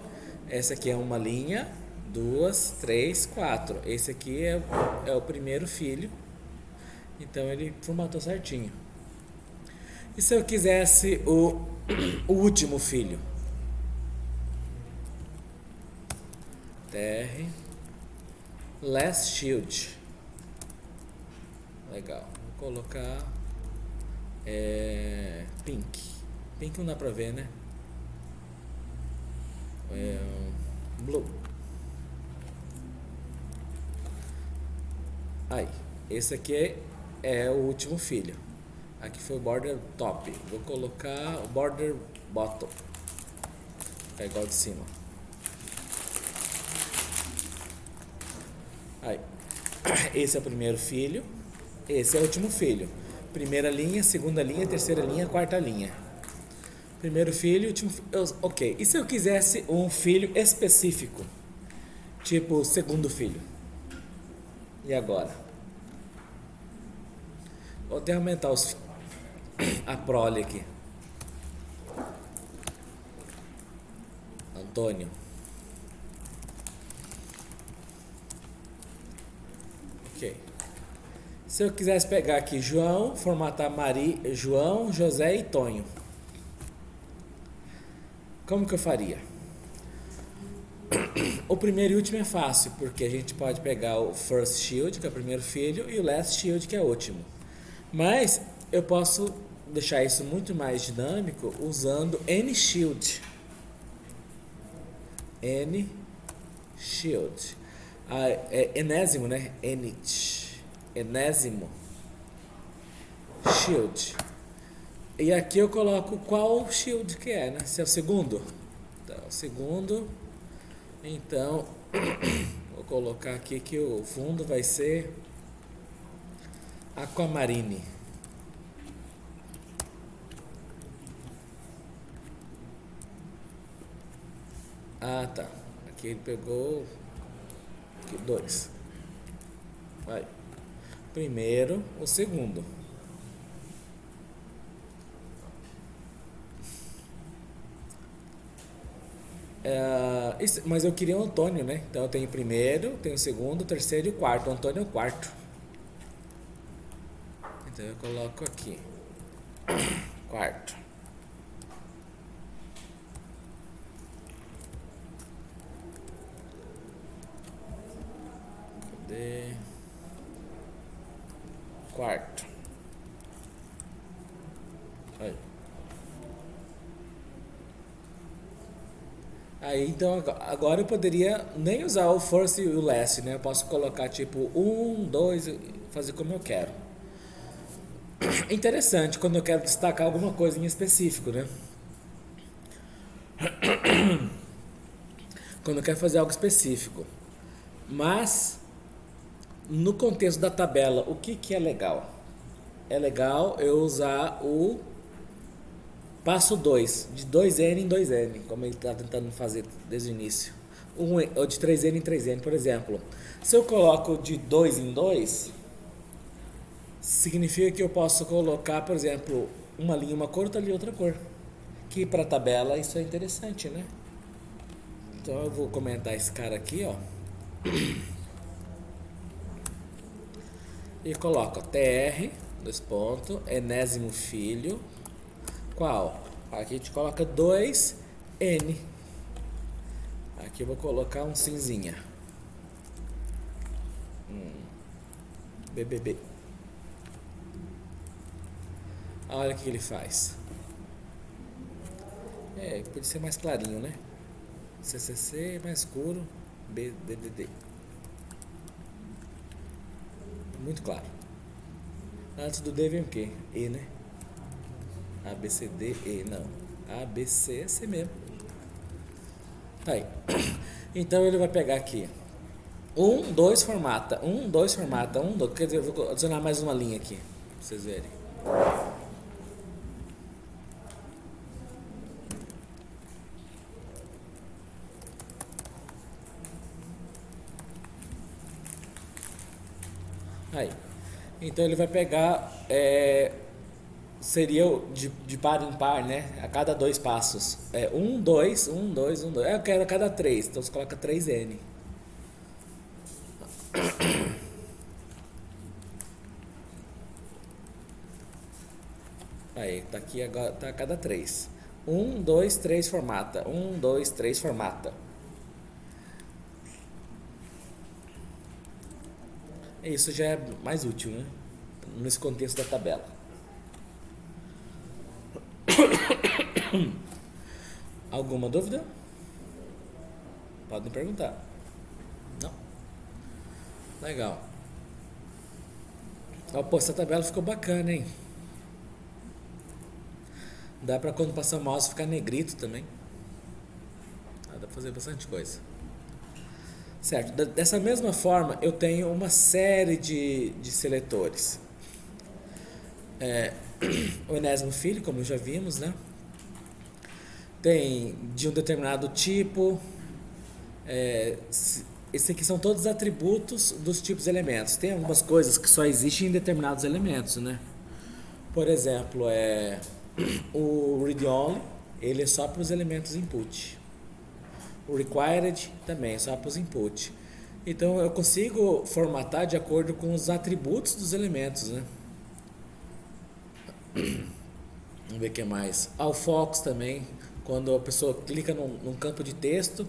Essa aqui é uma linha, 2, 3, 4. Esse aqui é o primeiro filho. Então ele formatou certinho. E se eu quisesse o último filho? TR last shield. Legal. Vou colocar pink. Pink não dá pra ver, né? Blue. Aí, esse aqui é o último filho. Aqui foi o border top. Vou colocar o border bottom. É igual de cima. Aí, esse é o primeiro filho. Esse é o último filho. Primeira linha, segunda linha, terceira linha, quarta linha. Primeiro filho, último filho. Ok. E se eu quisesse um filho específico? Tipo, segundo filho. E agora? Vou até aumentar a prole aqui. Antônio. Ok. Se eu quisesse pegar aqui João, formatar João, José e Tonho. Como que eu faria? O primeiro e último é fácil, porque a gente pode pegar o first shield, que é o primeiro filho, e o last shield, que é o último. Mas eu posso deixar isso muito mais dinâmico usando n-shield. N-shield. É enésimo, né? Enésimo. Shield. E aqui eu coloco qual shield que é, né? Se é o segundo. Então, o segundo. Então, vou colocar aqui que o fundo vai ser Aquamarine. Ah, tá. Aqui ele pegou aqui, 2. Vai. Primeiro, o segundo. Mas eu queria o Antônio, né? Então eu tenho o primeiro, tenho o segundo, o terceiro e o quarto. O Antônio é o quarto. Então eu coloco aqui. Quarto. Cadê? Quarto. Aí. Aí então agora eu poderia nem usar o first e o last, né? Eu posso colocar tipo 1, 2, fazer como eu quero. Interessante quando eu quero destacar alguma coisa em específico, né? Quando eu quero fazer algo específico. Mas no contexto da tabela, o que é legal? É legal eu usar o passo 2, de 2N em 2N, como ele está tentando fazer desde o início. Ou de 3N em 3N, por exemplo. Se eu coloco de 2 em 2, significa que eu posso colocar, por exemplo, uma linha uma cor, outra linha outra cor. Que para a tabela isso é interessante, né? Então eu vou comentar esse cara aqui, ó. E coloco TR, 2 pontos, enésimo filho. Qual? Aqui a gente coloca 2N. Aqui eu vou colocar um cinzinha. BBB. Olha o que ele faz. Pode ser mais clarinho, né? CCC mais escuro. BDD. Muito claro. Antes do D vem o quê? E, né? A, B, C, D, E. Não. A, B, C, C mesmo. Tá aí. Então ele vai pegar aqui. 1, 2, formata. 1, 2, formata. 1, 2. Quer dizer, eu vou adicionar mais uma linha aqui. Pra vocês verem. Aí. Então ele vai pegar. Seria de par em par, né? A cada 2 passos. 1, 2, 1, 2, 1, 2. Eu quero a cada 3. Então você coloca 3N. Aí, tá aqui agora, tá a cada 3. 1, 2, 3, formata. 1, 2, 3, formata. Isso já é mais útil, né? Nesse contexto da tabela. Alguma dúvida? Podem perguntar. Não? Legal. Pô, essa tabela ficou bacana, hein? Dá pra quando passar o mouse ficar negrito também. Dá pra fazer bastante coisa. Certo, dessa mesma forma eu tenho uma série de seletores. O enésimo filho, como já vimos, né? Tem de um determinado tipo. Esses aqui são todos atributos dos tipos de elementos. Tem algumas coisas que só existem em determinados elementos, né? Por exemplo, o read-only, ele é só para os elementos input. O required também, só para os input. Então eu consigo formatar de acordo com os atributos dos elementos, né? Vamos ver o que mais. O focus também, quando a pessoa clica num campo de texto,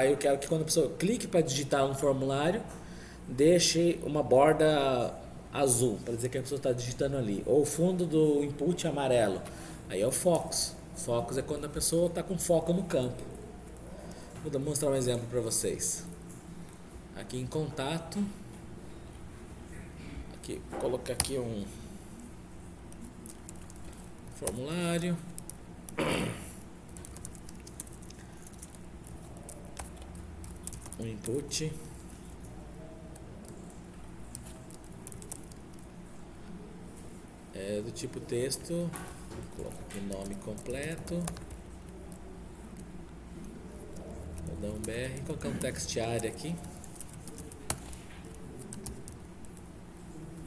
eu quero que quando a pessoa clique para digitar um formulário, deixe uma borda azul, para dizer que a pessoa está digitando ali. Ou o fundo do input amarelo. Aí é o focus. Focus é quando a pessoa está com foco no campo. Vou mostrar um exemplo para vocês. Aqui em contato. Aqui, vou colocar aqui um formulário. Um input. Do tipo texto. Vou colocar aqui o nome completo. Dá um BR, colocar um text area aqui.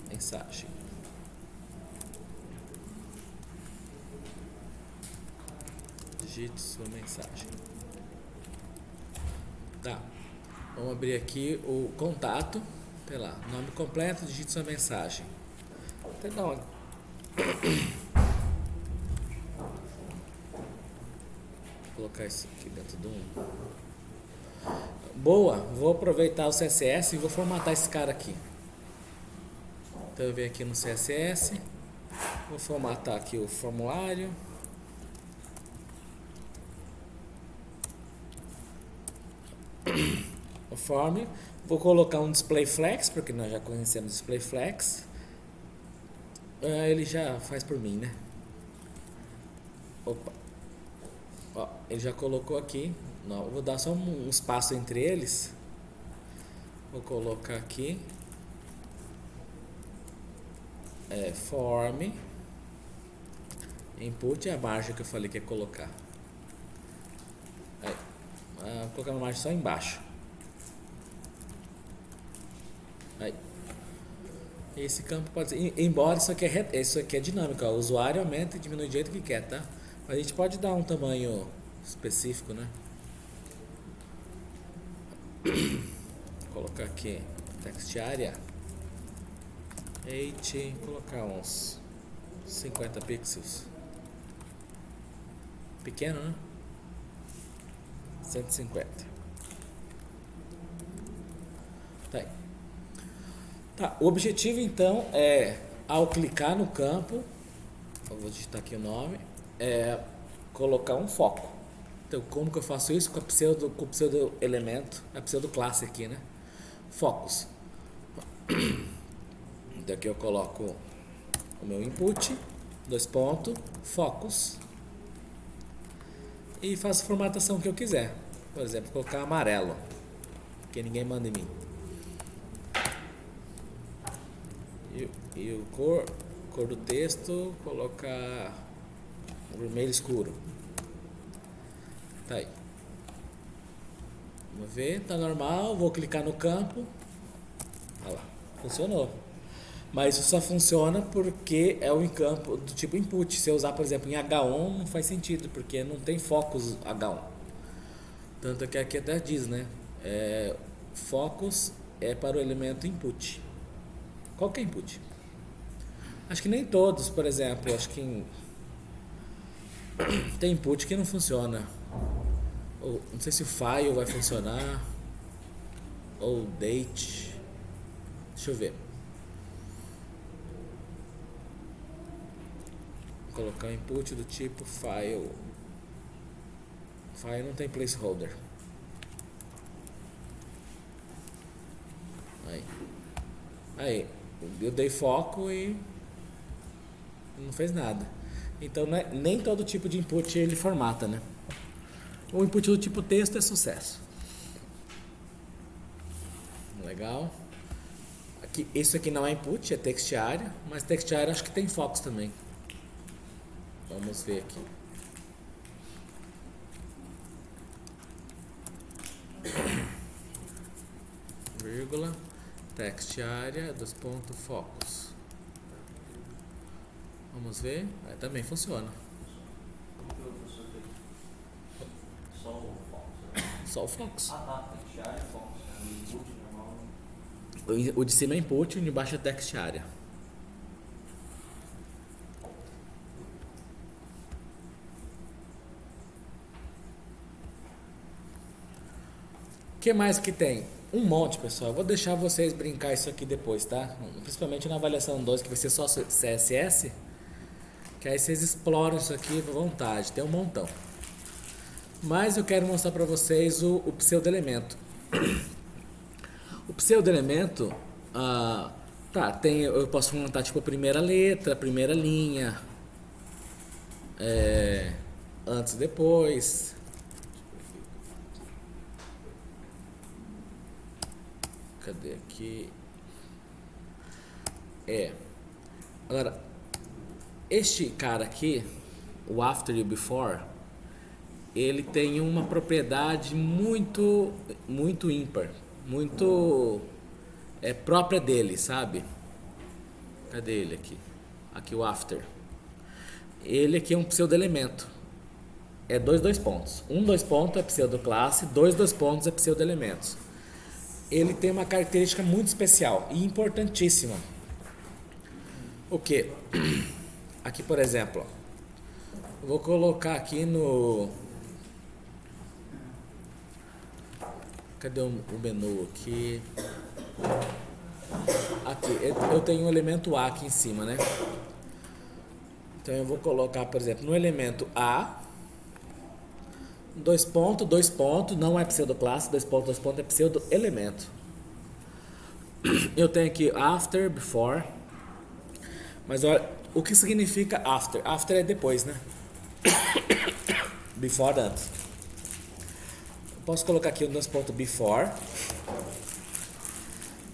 Mensagem. Digite sua mensagem. Tá. Vamos abrir aqui o contato. Sei lá, nome completo, digite sua mensagem. Até dá uma... Vou colocar isso aqui dentro do Boa, vou aproveitar o CSS e vou formatar esse cara aqui. Então eu venho aqui no CSS, vou formatar aqui o formulário. O form, vou colocar um display flex, porque nós já conhecemos display flex. Ele já faz por mim, né? Opa. Ó, ele já colocou aqui. Não, vou dar só um espaço entre eles. Vou colocar aqui. Form. Input é a margem que eu falei que ia colocar. Aí. Vou colocar uma margem só embaixo. Aí. Esse campo pode ser, embora isso aqui é dinâmico, ó, o usuário aumenta e diminui do jeito que quer, tá? Mas a gente pode dar um tamanho específico, né? Vou colocar aqui text area 8, colocar uns 50 pixels. Pequeno, né? 150. Tá aí. Tá, o objetivo então é, ao clicar no campo, eu vou digitar aqui o nome, colocar um foco. Então, como que eu faço isso? Com o pseudo elemento, a pseudo classe aqui, né? Focus. Então aqui eu coloco o meu input, focus, e faço a formatação que eu quiser. Por exemplo, colocar amarelo, porque ninguém manda em mim. E o cor do texto, colocar vermelho escuro. Tá aí. Vamos ver, tá normal. Vou clicar no campo. Olha lá, funcionou. Mas isso só funciona porque é um campo do tipo input. Se eu usar, por exemplo, em H1, não faz sentido, porque não tem focus H1. Tanto que aqui até diz, né? Focus é para o elemento input. Qual que é input? Acho que nem todos, por exemplo, acho que tem input que não funciona. Ou, não sei se o file vai funcionar. Ou date. Deixa eu ver. Vou colocar o input do tipo file. File não tem placeholder. Aí, eu dei foco e não fez nada. Então nem todo tipo de input ele formata, né? O input do tipo texto é sucesso. Legal. Aqui, isso aqui não é input, é text area, mas text area acho que tem focos também. Vamos ver aqui. Vírgula, text area, focus. Vamos ver, também funciona. Só o Fox. Só o focus. Tá, text area, Fox. Input normal. O de cima é input e o de baixo é text area. O que mais que tem? Um monte, pessoal. Eu vou deixar vocês brincar isso aqui depois, tá? Principalmente na avaliação 2, que vai ser só CSS. Que aí vocês exploram isso aqui à vontade. Tem um montão. Mas eu quero mostrar para vocês o pseudo-elemento. O pseudo-elemento, eu posso montar tipo a primeira letra, a primeira linha, antes e depois. Cadê aqui? Agora, este cara aqui, o after e o before, ele tem uma propriedade muito ímpar, muito própria dele, sabe? Cadê ele aqui? Aqui o after. Ele aqui é um pseudo-elemento. É dois pontos. 2 pontos é pseudo-classe, 2 pontos é pseudo-elementos. Ele tem uma característica muito especial e importantíssima. O que? Aqui, por exemplo, ó, vou colocar aqui no... Cadê o menu aqui? Aqui, eu tenho o elemento A aqui em cima, né? Então eu vou colocar, por exemplo, no elemento A, 2 pontos, não é pseudoclasse, 2 pontos é pseudo-elemento. Eu tenho aqui after, before, mas olha, o que significa after? After é depois, né? Before antes. Posso colocar aqui o 2 pontos before.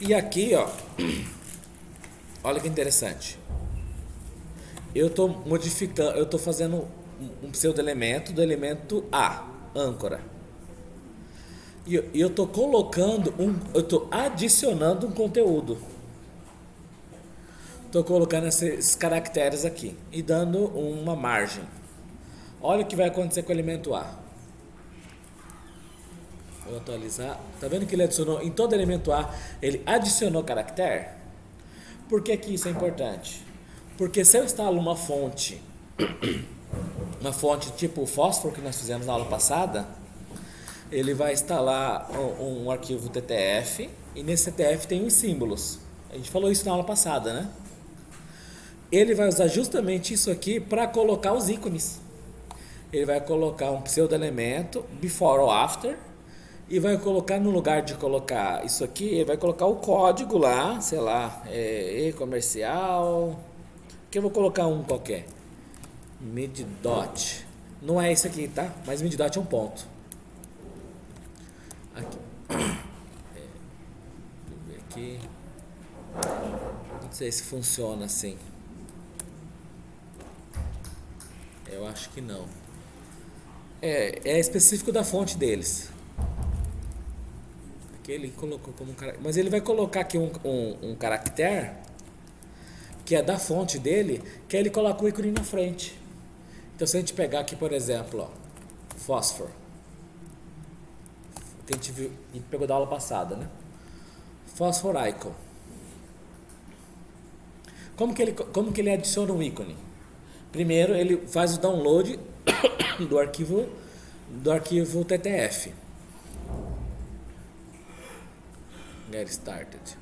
E aqui, ó, olha que interessante. Eu estou modificando, eu estou fazendo um pseudo-elemento do elemento A, âncora. E eu estou colocando eu estou adicionando um conteúdo. Estou colocando esses caracteres aqui e dando uma margem. Olha o que vai acontecer com o elemento A. Vou atualizar. Tá vendo que ele adicionou em todo elemento A, ele adicionou caractere? Por que que isso é importante? Porque se eu instalo uma fonte tipo o fósforo que nós fizemos na aula passada, ele vai instalar um arquivo TTF e nesse TTF tem os símbolos. A gente falou isso na aula passada, né? Ele vai usar justamente isso aqui para colocar os ícones. Ele vai colocar um pseudo-elemento, before ou after, e vai colocar, no lugar de colocar isso aqui, ele vai colocar o código lá, sei lá, e-comercial, que eu vou colocar um qualquer, mid-dot, não é esse aqui, tá? Mas mid-dot é um ponto. Aqui. Deixa eu ver aqui, não sei se funciona assim, eu acho que não. É específico da fonte deles. Aqui ele colocou como caractere, mas ele vai colocar aqui um caractere que é da fonte dele, que aí ele coloca o ícone na frente. Então se a gente pegar aqui, por exemplo, ó, fósforo, que a gente pegou da aula passada, né? Fósforo icon. Como que ele adiciona um ícone? Primeiro ele faz o download do arquivo TTF. Get started.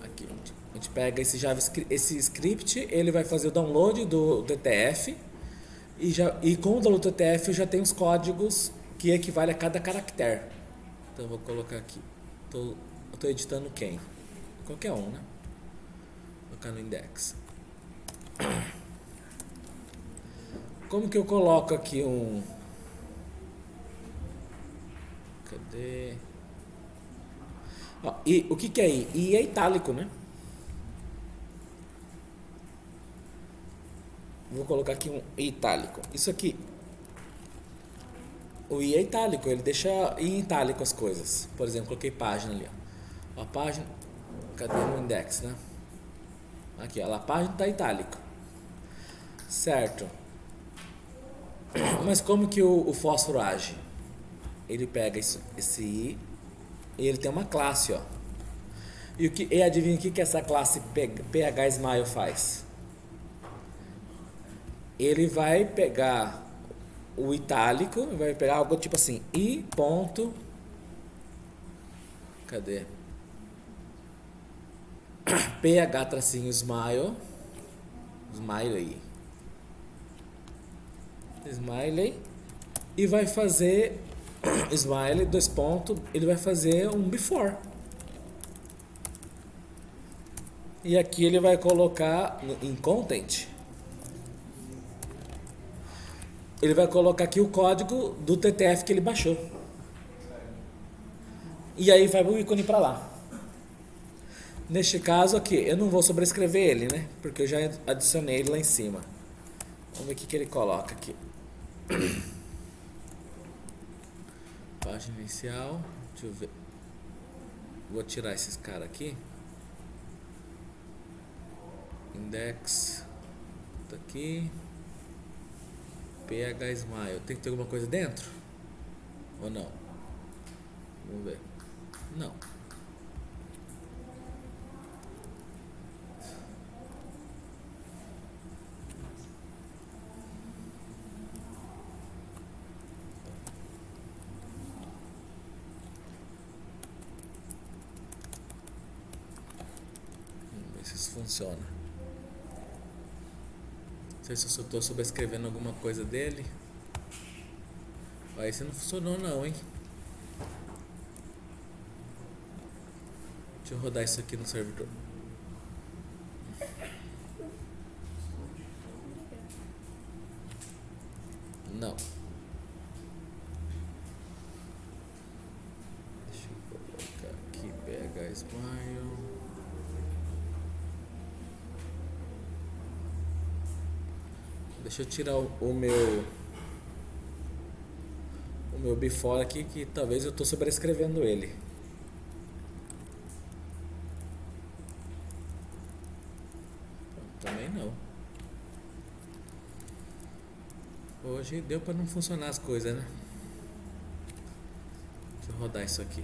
Aqui a gente pega esse JavaScript, esse script, ele vai fazer o download do TTF e com o download do TTF eu já tenho os códigos que equivale a cada caractere. Então eu vou colocar aqui. Eu estou editando quem? Qualquer um, né? Vou colocar no index. Como que eu coloco aqui um... Cadê? Ó, e o que é I? I é itálico, né? Vou colocar aqui um I itálico. Isso aqui. O I é itálico, ele deixa em itálico as coisas. Por exemplo, coloquei página ali, ó. A página... Cadê no index, né? Aqui, ó, a página tá itálico. Certo. Mas como que o fósforo age? Ele pega esse I e ele tem uma classe, ó. E adivinha o que essa classe PH Smile faz? Ele vai pegar o itálico, vai pegar algo tipo assim, I ponto... Cadê? PH tracinho Smile. Smiley. E vai fazer... Smiley, 2 pontos, ele vai fazer um before. E aqui ele vai colocar em content. Ele vai colocar aqui o código do TTF que ele baixou. E aí vai o ícone para lá. Neste caso aqui, eu não vou sobrescrever ele, né? Porque eu já adicionei ele lá em cima. Vamos ver o que ele coloca aqui. Página inicial. Deixa eu ver. Vou tirar esses caras aqui. Index. Tá aqui. PH Smile. Tem que ter alguma coisa dentro? Ou não? Vamos ver. Não. Vamos ver se isso funciona. Não sei se eu estou sobrescrevendo alguma coisa dele. Aí, esse não funcionou não, hein? Deixa eu rodar isso aqui no servidor. Não. Deixa eu colocar aqui, PH Smile. Deixa eu tirar o meu before aqui, que talvez eu estou sobrescrevendo ele. Também não. Hoje deu para não funcionar as coisas, né? Deixa eu rodar isso aqui.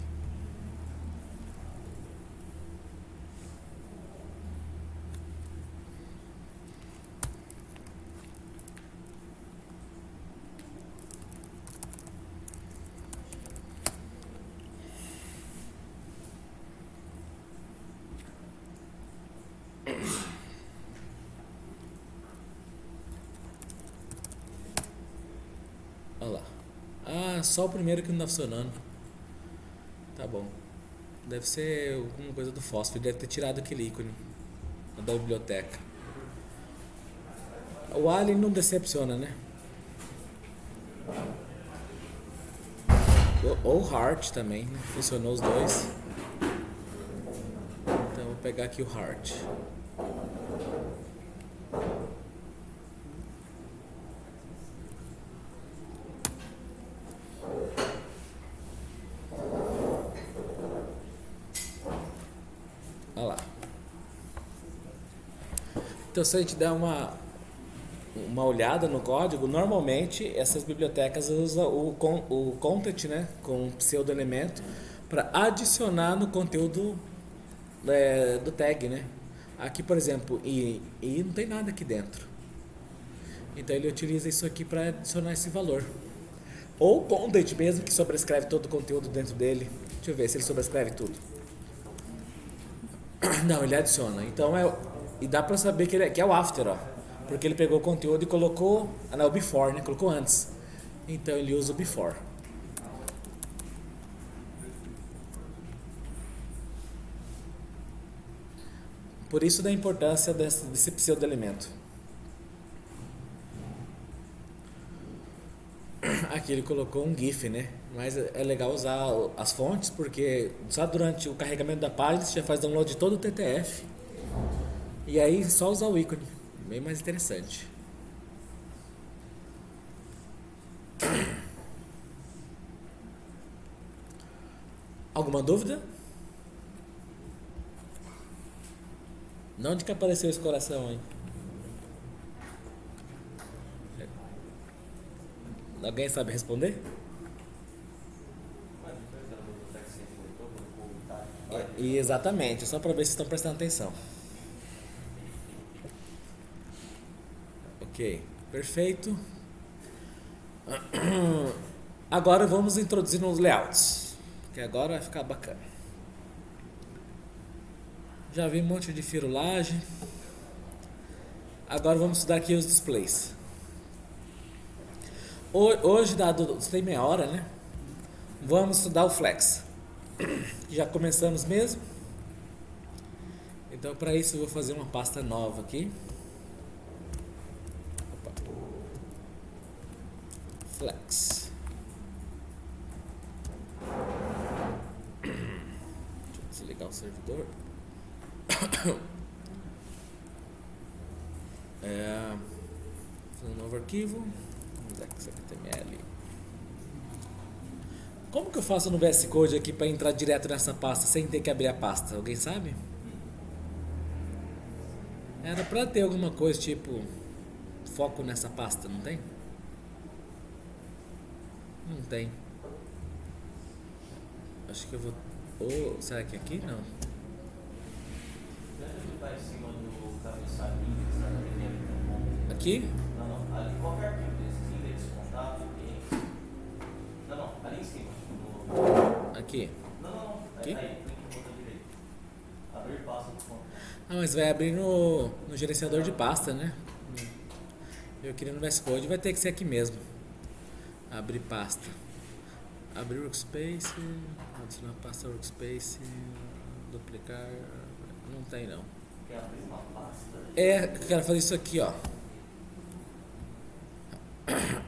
Olha lá. Ah, só o primeiro que não tá funcionando. Tá bom. Deve ser alguma coisa do fósforo. Deve ter tirado aquele ícone da biblioteca. O Alien não decepciona, né? Ou Heart também, né? Funcionou os dois. Então vou pegar aqui o Heart. Olha lá. Então, se a gente der uma olhada no código, normalmente essas bibliotecas usam o content, né, com um pseudo-elemento para adicionar no conteúdo do tag, né? Aqui, por exemplo, e não tem nada aqui dentro. Então ele utiliza isso aqui para adicionar esse valor. Ou content mesmo, que sobrescreve todo o conteúdo dentro dele. Deixa eu ver se ele sobrescreve tudo. Não, ele adiciona. Então e dá pra saber que é o after, ó. Porque ele pegou o conteúdo e colocou, o before, né? Colocou antes. Então ele usa o before. Por isso da importância desse pseudo-elemento. Aqui ele colocou um GIF, né? Mas é legal usar as fontes, porque só durante o carregamento da página você já faz download de todo o TTF. E aí só usar o ícone. Bem mais interessante. Alguma dúvida? De onde que apareceu esse coração aí? Alguém sabe responder? Exatamente, só para ver se estão prestando atenção. Ok, perfeito. Agora vamos introduzir nos layouts, que agora vai ficar bacana. Já vi um monte de firulagem. Agora vamos estudar aqui os displays. Hoje, dado tem meia hora, né? Vamos estudar o Flex. Já começamos mesmo. Então, para isso, eu vou fazer uma pasta nova aqui. Opa. Flex. Deixa eu desligar o servidor. Um novo arquivo. Vamos usar XML. Como que eu faço no VS Code aqui para entrar direto nessa pasta sem ter que abrir a pasta? Alguém sabe? Era para ter alguma coisa tipo foco nessa pasta, não tem? Não tem. Acho que eu vou... Ou será que aqui? Não. Deve estar em cima do cabeçalhinho que está na primeira. Aqui? Não, ali qualquer arquivo desses, index, contato, cliente. Não, ali em cima. Aqui. Não. Aqui? Aí, tem que botar direito. Abrir pasta do contato. Ah, mas vai abrir no gerenciador de pasta, né? Eu queria no VS Code, vai ter que ser aqui mesmo. Abrir pasta. Abrir workspace. Adicionar pasta workspace. Duplicar. Não tem não. Quer abrir uma pasta? Eu quero fazer isso aqui, ó.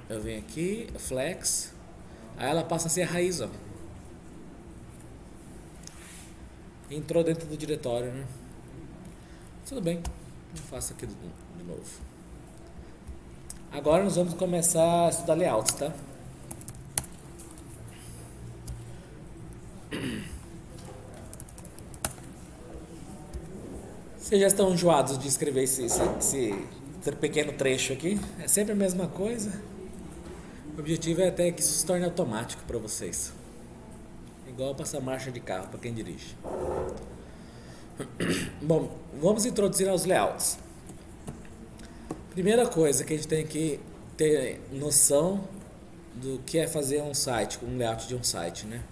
Eu venho aqui, flex. Aí ela passa a ser a raiz, ó. Entrou dentro do diretório, né? Tudo bem. Eu faço aqui de novo. Agora nós vamos começar a estudar layouts, tá? Vocês já estão enjoados de escrever esse pequeno trecho aqui? É sempre a mesma coisa. O objetivo é até que isso se torne automático para vocês. Igual passar marcha de carro para quem dirige. Bom, vamos introduzir aos layouts. Primeira coisa que a gente tem que ter noção do que é fazer um site, um layout de um site, né?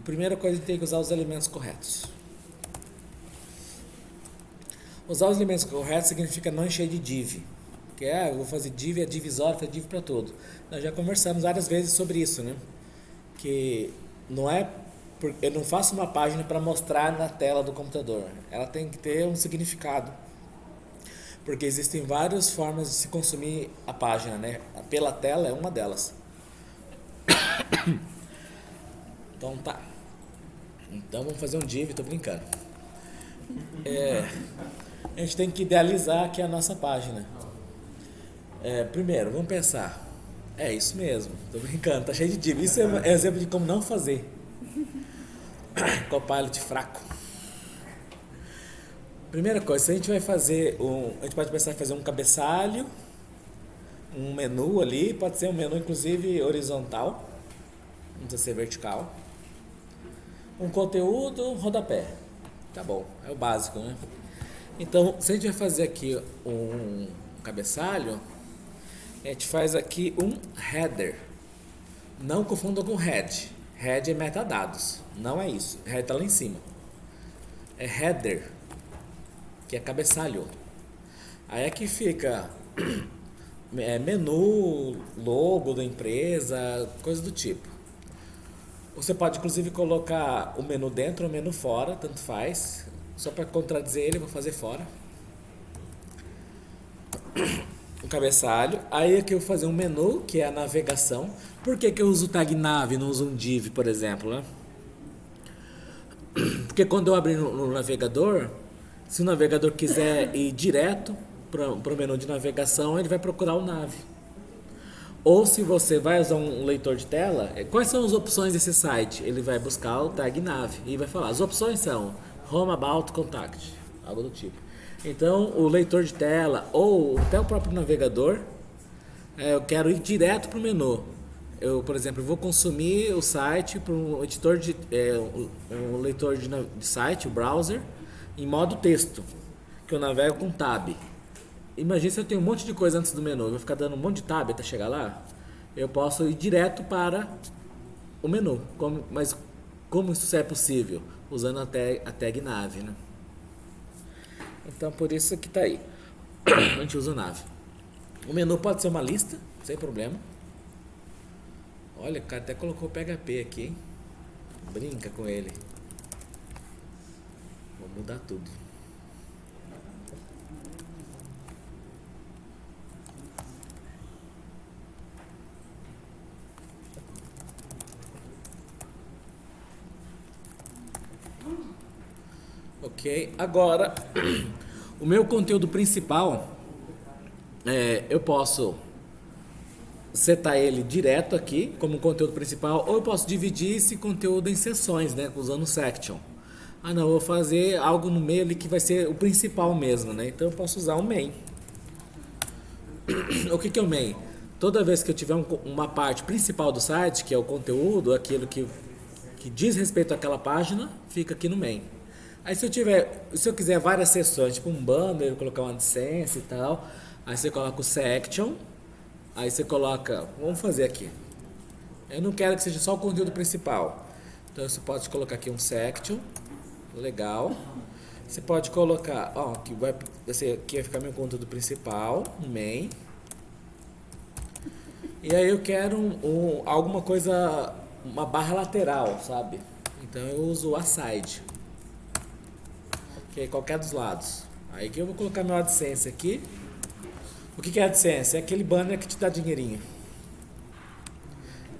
Primeira coisa, a gente tem que usar os elementos corretos. Usar os elementos corretos significa não encher de div. Que eu vou fazer div, é divisório, é div para tudo. Nós já conversamos várias vezes sobre isso, né? Que não é... Eu não faço uma página para mostrar na tela do computador. Ela tem que ter um significado. Porque existem várias formas de se consumir a página, né? Pela tela é uma delas. Então tá. Então vamos fazer um div, tô brincando. A gente tem que idealizar aqui a nossa página. Primeiro, vamos pensar. É isso mesmo, tô brincando, tá cheio de div. Isso é um exemplo de como não fazer. Copilot fraco. Primeira coisa, se a gente vai fazer a gente pode pensar em fazer um cabeçalho, um menu ali, pode ser um menu inclusive horizontal, não precisa ser vertical. Um conteúdo, rodapé. Tá bom, é o básico, né? Então, se a gente vai fazer aqui um cabeçalho, a gente faz aqui um header. Não confunda com head. Head é metadados. Não é isso. Head tá lá em cima. É header, que é cabeçalho. Aí aqui fica menu, logo da empresa, coisa do tipo. Você pode inclusive colocar o menu dentro ou o menu fora, tanto faz. Só para contradizer ele, eu vou fazer fora. O cabeçalho. Aí aqui eu vou fazer um menu, que é a navegação. Por que eu uso o tag nav e não uso um div, por exemplo, né? Porque quando eu abrir no navegador, se o navegador quiser ir direto para o menu de navegação, ele vai procurar o nav. Ou se você vai usar um leitor de tela, quais são as opções desse site? Ele vai buscar o tag nav e vai falar, as opções são Home, About, Contact, algo do tipo. Então, o leitor de tela ou até o próprio navegador, eu quero ir direto para o menu. Eu, por exemplo, vou consumir o site para um editor um leitor de site, o browser, em modo texto, que eu navego com tab. Imagina se eu tenho um monte de coisa antes do menu, eu vou ficar dando um monte de tab até chegar lá. Eu posso ir direto para o menu. Mas como isso é possível? Usando a tag nav, né? Então por isso que tá aí. A gente usa o nav. O menu pode ser uma lista, sem problema. Olha, o cara até colocou PHP aqui, hein? Brinca com ele. Vou mudar tudo. Ok, agora o meu conteúdo principal eu posso setar ele direto aqui como conteúdo principal, ou eu posso dividir esse conteúdo em seções, né, usando o section. Ah não, eu vou fazer algo no meio ali que vai ser o principal mesmo, né? Então eu posso usar o main. O que é o main? Toda vez que eu tiver uma parte principal do site, que é o conteúdo, aquilo que diz respeito àquela página, fica aqui no main. Aí se eu quiser várias seções, tipo um banner, colocar um AdSense e tal, aí você coloca o section, aí você coloca, vamos fazer aqui. Eu não quero que seja só o conteúdo principal. Então você pode colocar aqui um section, legal. Você pode colocar, ó, aqui vai ficar meu conteúdo principal, um main. E aí eu quero alguma coisa, uma barra lateral, sabe? Então eu uso o aside, que é qualquer dos lados. Aí que eu vou colocar meu AdSense aqui. O que é AdSense? É aquele banner que te dá dinheirinho.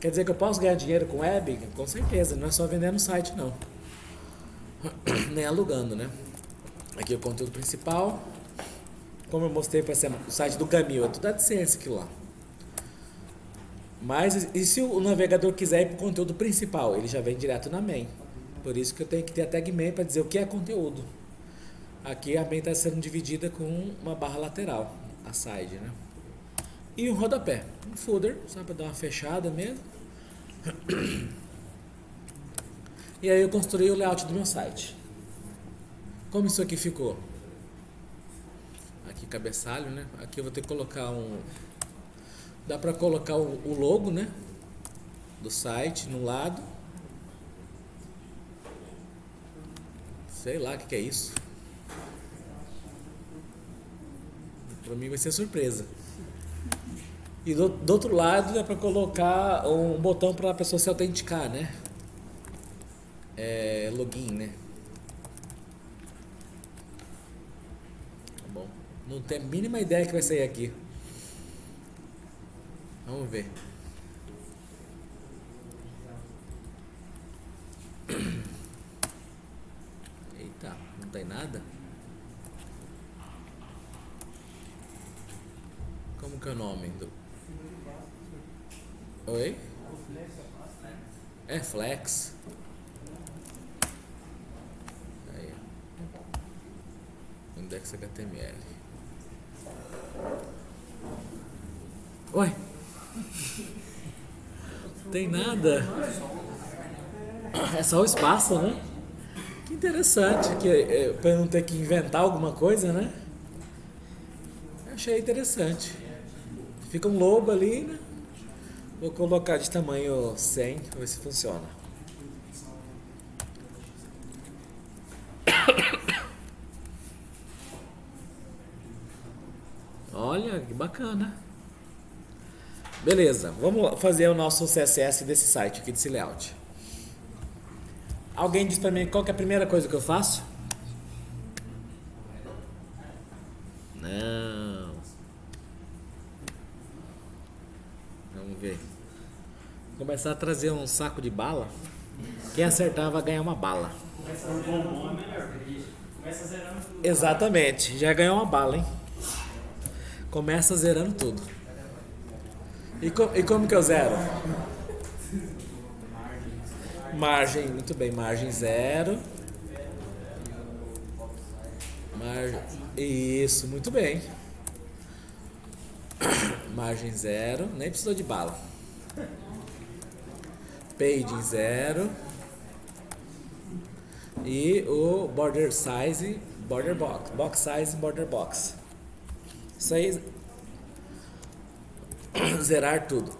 Quer dizer que eu posso ganhar dinheiro com web? Com certeza, não é só vender no site não. Nem alugando, né? Aqui é o conteúdo principal. Como eu mostrei para o site do Camil, é tudo AdSense aquilo lá. Mas e se o navegador quiser ir para o conteúdo principal? Ele já vem direto na main. Por isso que eu tenho que ter a tag main para dizer o que é conteúdo. Aqui a main está sendo dividida com uma barra lateral, a side, né? E um rodapé, um footer, só para dar uma fechada mesmo. E aí eu construí o layout do meu site. Como isso aqui ficou? Aqui cabeçalho, né? Aqui eu vou ter que colocar dá para colocar o logo, né? Do site no lado. Sei lá o que é isso. Para mim vai ser surpresa. E do outro lado dá para colocar um botão para a pessoa se autenticar, né? Login, né? Tá bom. Não tenho a mínima ideia que vai sair aqui. Vamos ver. Eita, não tem nada? Como que é o nome do... Oi? É Flex. Aí. Index HTML. Oi? Tem nada. É só o espaço, né? Que interessante. Para não ter que inventar alguma coisa, né? Achei interessante. Fica um lobo ali, né? Vou colocar de tamanho 100 para ver se funciona. Olha, que bacana. Beleza, vamos fazer o nosso CSS desse site aqui, desse layout. Alguém diz para mim qual que é a primeira coisa que eu faço? Não. Vamos ver. Vou começar a trazer um saco de bala. Quem acertar vai ganhar uma bala. Começa bombom, é melhor. Começa zerando tudo. Exatamente, já ganhou uma bala, hein? Começa zerando tudo. E como que eu zero? Margem, muito bem, margem 0. Isso, muito bem. Margem 0, nem precisou de bala. Page 0. E o border size, border box, box size, border box. Isso aí, zerar tudo.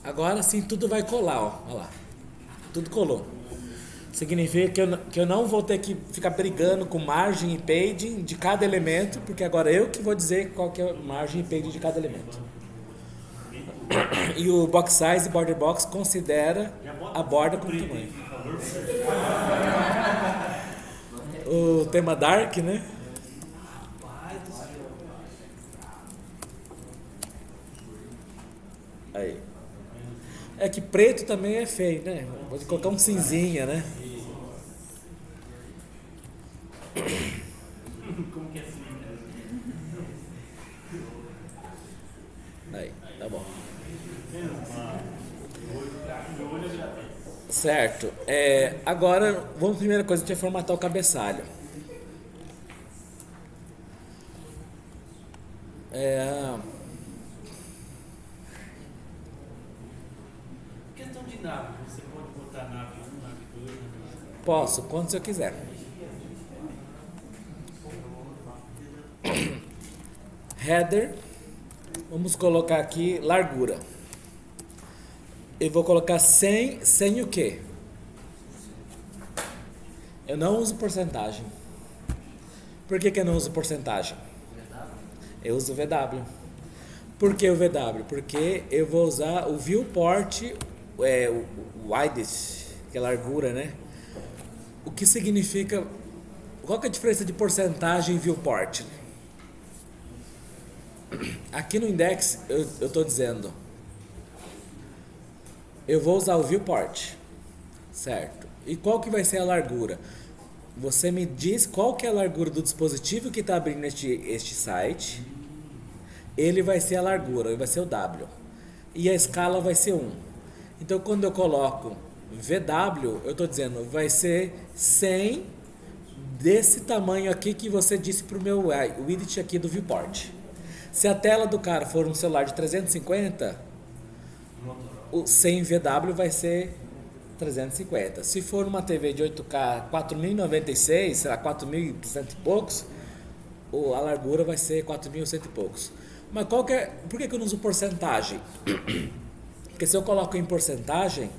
Agora sim tudo vai colar, ó. Olha lá. Tudo colou. Significa que eu não vou ter que ficar brigando com margem e page de cada elemento, porque agora eu que vou dizer qual que é a margem e page de cada elemento. E o box size e border box considera a borda como tamanho. O tema dark, né? Aí. É que preto também é feio, né? Vou colocar um cinzinha, né? Certo. Agora, vamos primeira coisa, a gente vai formatar o cabeçalho. Questão de nave, você pode botar nave 1, nave 2, nave 3. Posso, quantos eu quiser. Header, vamos colocar aqui largura. Eu vou colocar 100, sem o quê? Eu não uso porcentagem. Por que eu não uso porcentagem? Eu uso VW. Por que o VW? Porque eu vou usar o viewport, o widest, que é largura, né? O que significa... Qual que é a diferença de porcentagem e viewport? Aqui no index eu estou dizendo, eu vou usar o viewport, certo? E qual que vai ser a largura? Você me diz qual que é a largura do dispositivo que está abrindo este site. Ele vai ser a largura, ele vai ser o W. E a escala vai ser 1. Então quando eu coloco VW, eu estou dizendo, vai ser 100 desse tamanho aqui que você disse para o meu widget aqui do viewport. Se a tela do cara for um celular de 350, o 100 VW vai ser 350. Se for uma TV de 8K 4096, será 4100 e poucos, a largura vai ser 4100 e poucos. Mas por que eu não uso porcentagem? Porque se eu coloco em porcentagem,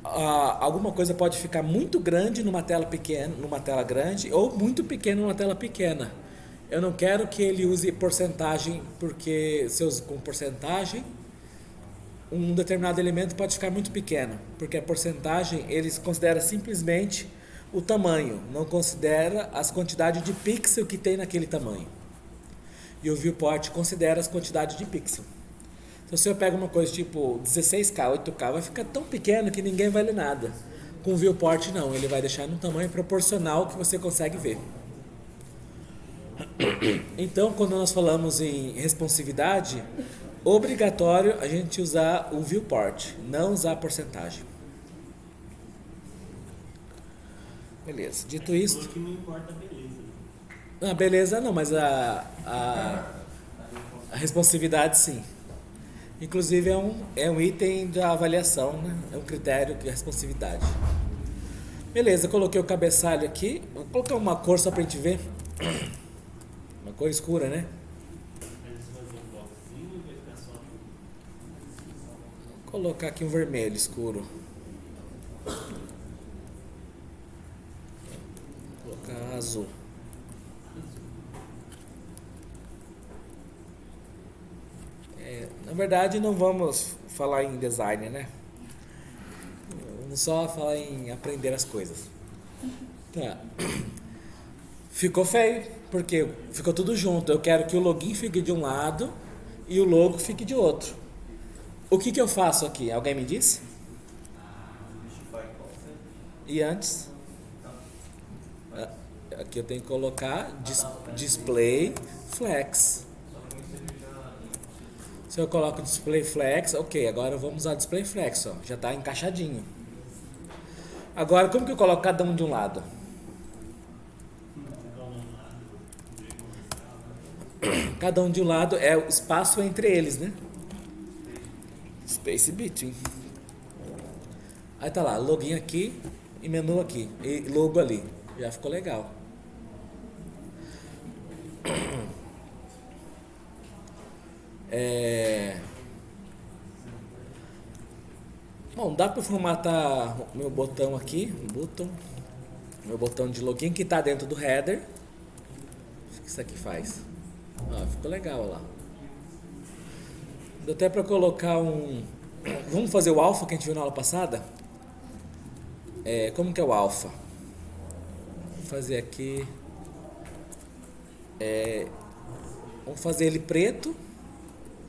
alguma coisa pode ficar muito grande numa tela pequena, numa tela grande, ou muito pequena numa tela pequena. Eu não quero que ele use porcentagem, porque se eu uso com porcentagem, um determinado elemento pode ficar muito pequeno, porque a porcentagem eles considera simplesmente o tamanho, não considera as quantidades de pixel que tem naquele tamanho. E o viewport considera as quantidades de pixel. Então se eu pego uma coisa tipo 16K, 8K, vai ficar tão pequeno que ninguém vai ler nada. Com o viewport não, ele vai deixar num tamanho proporcional que você consegue ver. Então, quando nós falamos em responsividade, obrigatório a gente usar o viewport, não usar a porcentagem. Beleza, dito isso... Falou que não importa a beleza. A beleza não, mas a responsividade sim. Inclusive é um item da avaliação, né? É um critério de responsividade. Beleza, coloquei o cabeçalho aqui. Vou colocar uma cor só pra gente ver. Uma cor escura, né? Mas você vai fazer um boxzinho e vai ficar só. Vou colocar aqui um vermelho escuro. Vou colocar azul. Na verdade, não vamos falar em design, né? Vamos só falar em aprender as coisas. Tá. Ficou feio, porque ficou tudo junto. Eu quero que o login fique de um lado e o logo fique de outro. O que eu faço aqui? Alguém me disse? E antes? Aqui eu tenho que colocar display flex. Se eu coloco display flex, ok, agora vamos usar display flex, ó, já está encaixadinho. Agora, como que eu coloco cada um de um lado? Cada um de um lado é o espaço entre eles, né? Space between. Aí tá lá, login aqui e menu aqui, e logo ali. Já ficou legal. Bom, dá para formatar o meu botão aqui, meu botão de login que está dentro do header. O que isso aqui faz? Ficou legal lá. Dá até para colocar vamos fazer o alpha que a gente viu na aula passada? Como que é o alpha? Vou fazer aqui. Vamos fazer ele preto.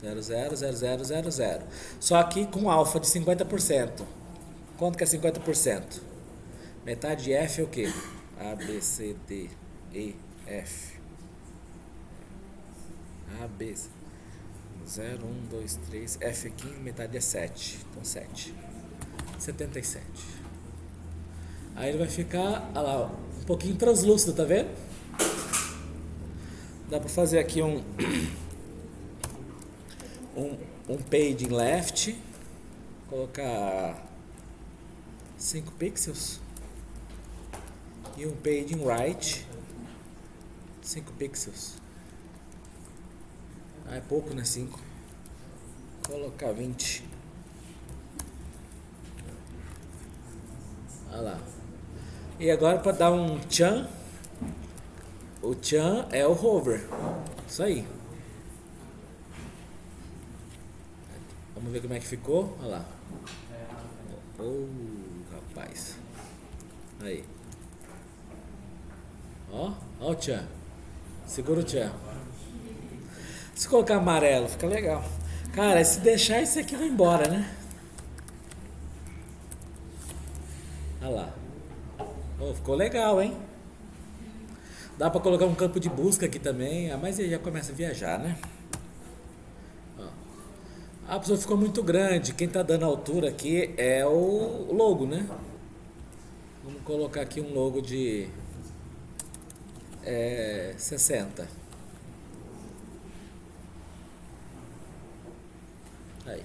000000. Só aqui com alfa de 50%. Quanto que é 50%? Metade de F é o quê? A, B, C, D, E, F. A, B, 0, 1, 2, 3. F aqui, metade é 7. Então 7. 77. Aí ele vai ficar, olha lá, um pouquinho translúcido, tá vendo? Dá pra fazer aqui um page left, colocar 5 pixels e um page right 5 pixels. Ah, é pouco, né? 5. Colocar 20. Olha lá. E agora para dar um tchan, o tchan é o hover. Isso aí. Vamos ver como é que ficou. Olha lá. Oh, rapaz. Aí. Ó o tchan. Segura o tchan. Se colocar amarelo, fica legal. Cara, se deixar, isso aqui vai embora, né? Olha lá. Oh, ficou legal, hein? Dá pra colocar um campo de busca aqui também. Ah, mas aí já começa a viajar, né? Ó. A pessoa ficou muito grande. Quem tá dando altura aqui é o logo, né? Vamos colocar aqui um logo de 60. Aí.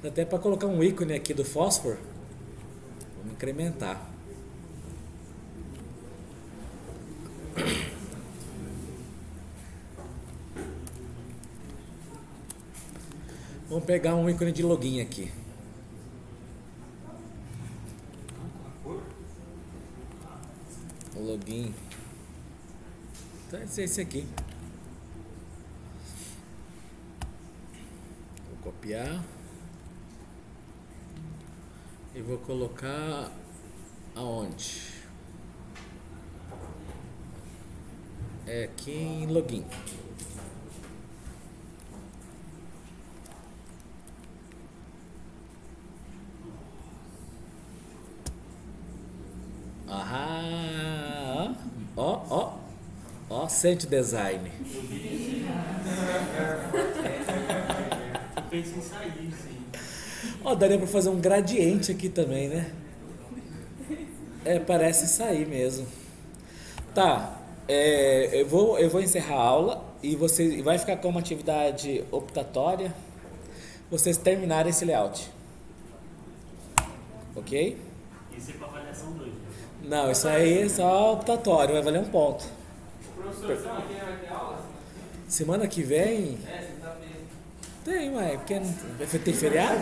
Dá até para colocar um ícone aqui do fósforo. Vamos incrementar. Vamos pegar um ícone de login aqui. O login. Então é esse aqui. Vou copiar. E vou colocar aonde? É aqui em login. Ah, ó, sente design. Eu penso em sair, sim. Ó, daria pra fazer um gradiente aqui também, né? Parece sair mesmo. Tá, eu vou encerrar a aula e você vai ficar com uma atividade optatória. Vocês terminarem esse layout. Ok? Isso é para avaliação 2. Não, isso aí é só optatório, vai valer um ponto. Professor, semana que vem vai ter aula? Semana que vem Sexta-feira. tem, ué, porque tem feriado?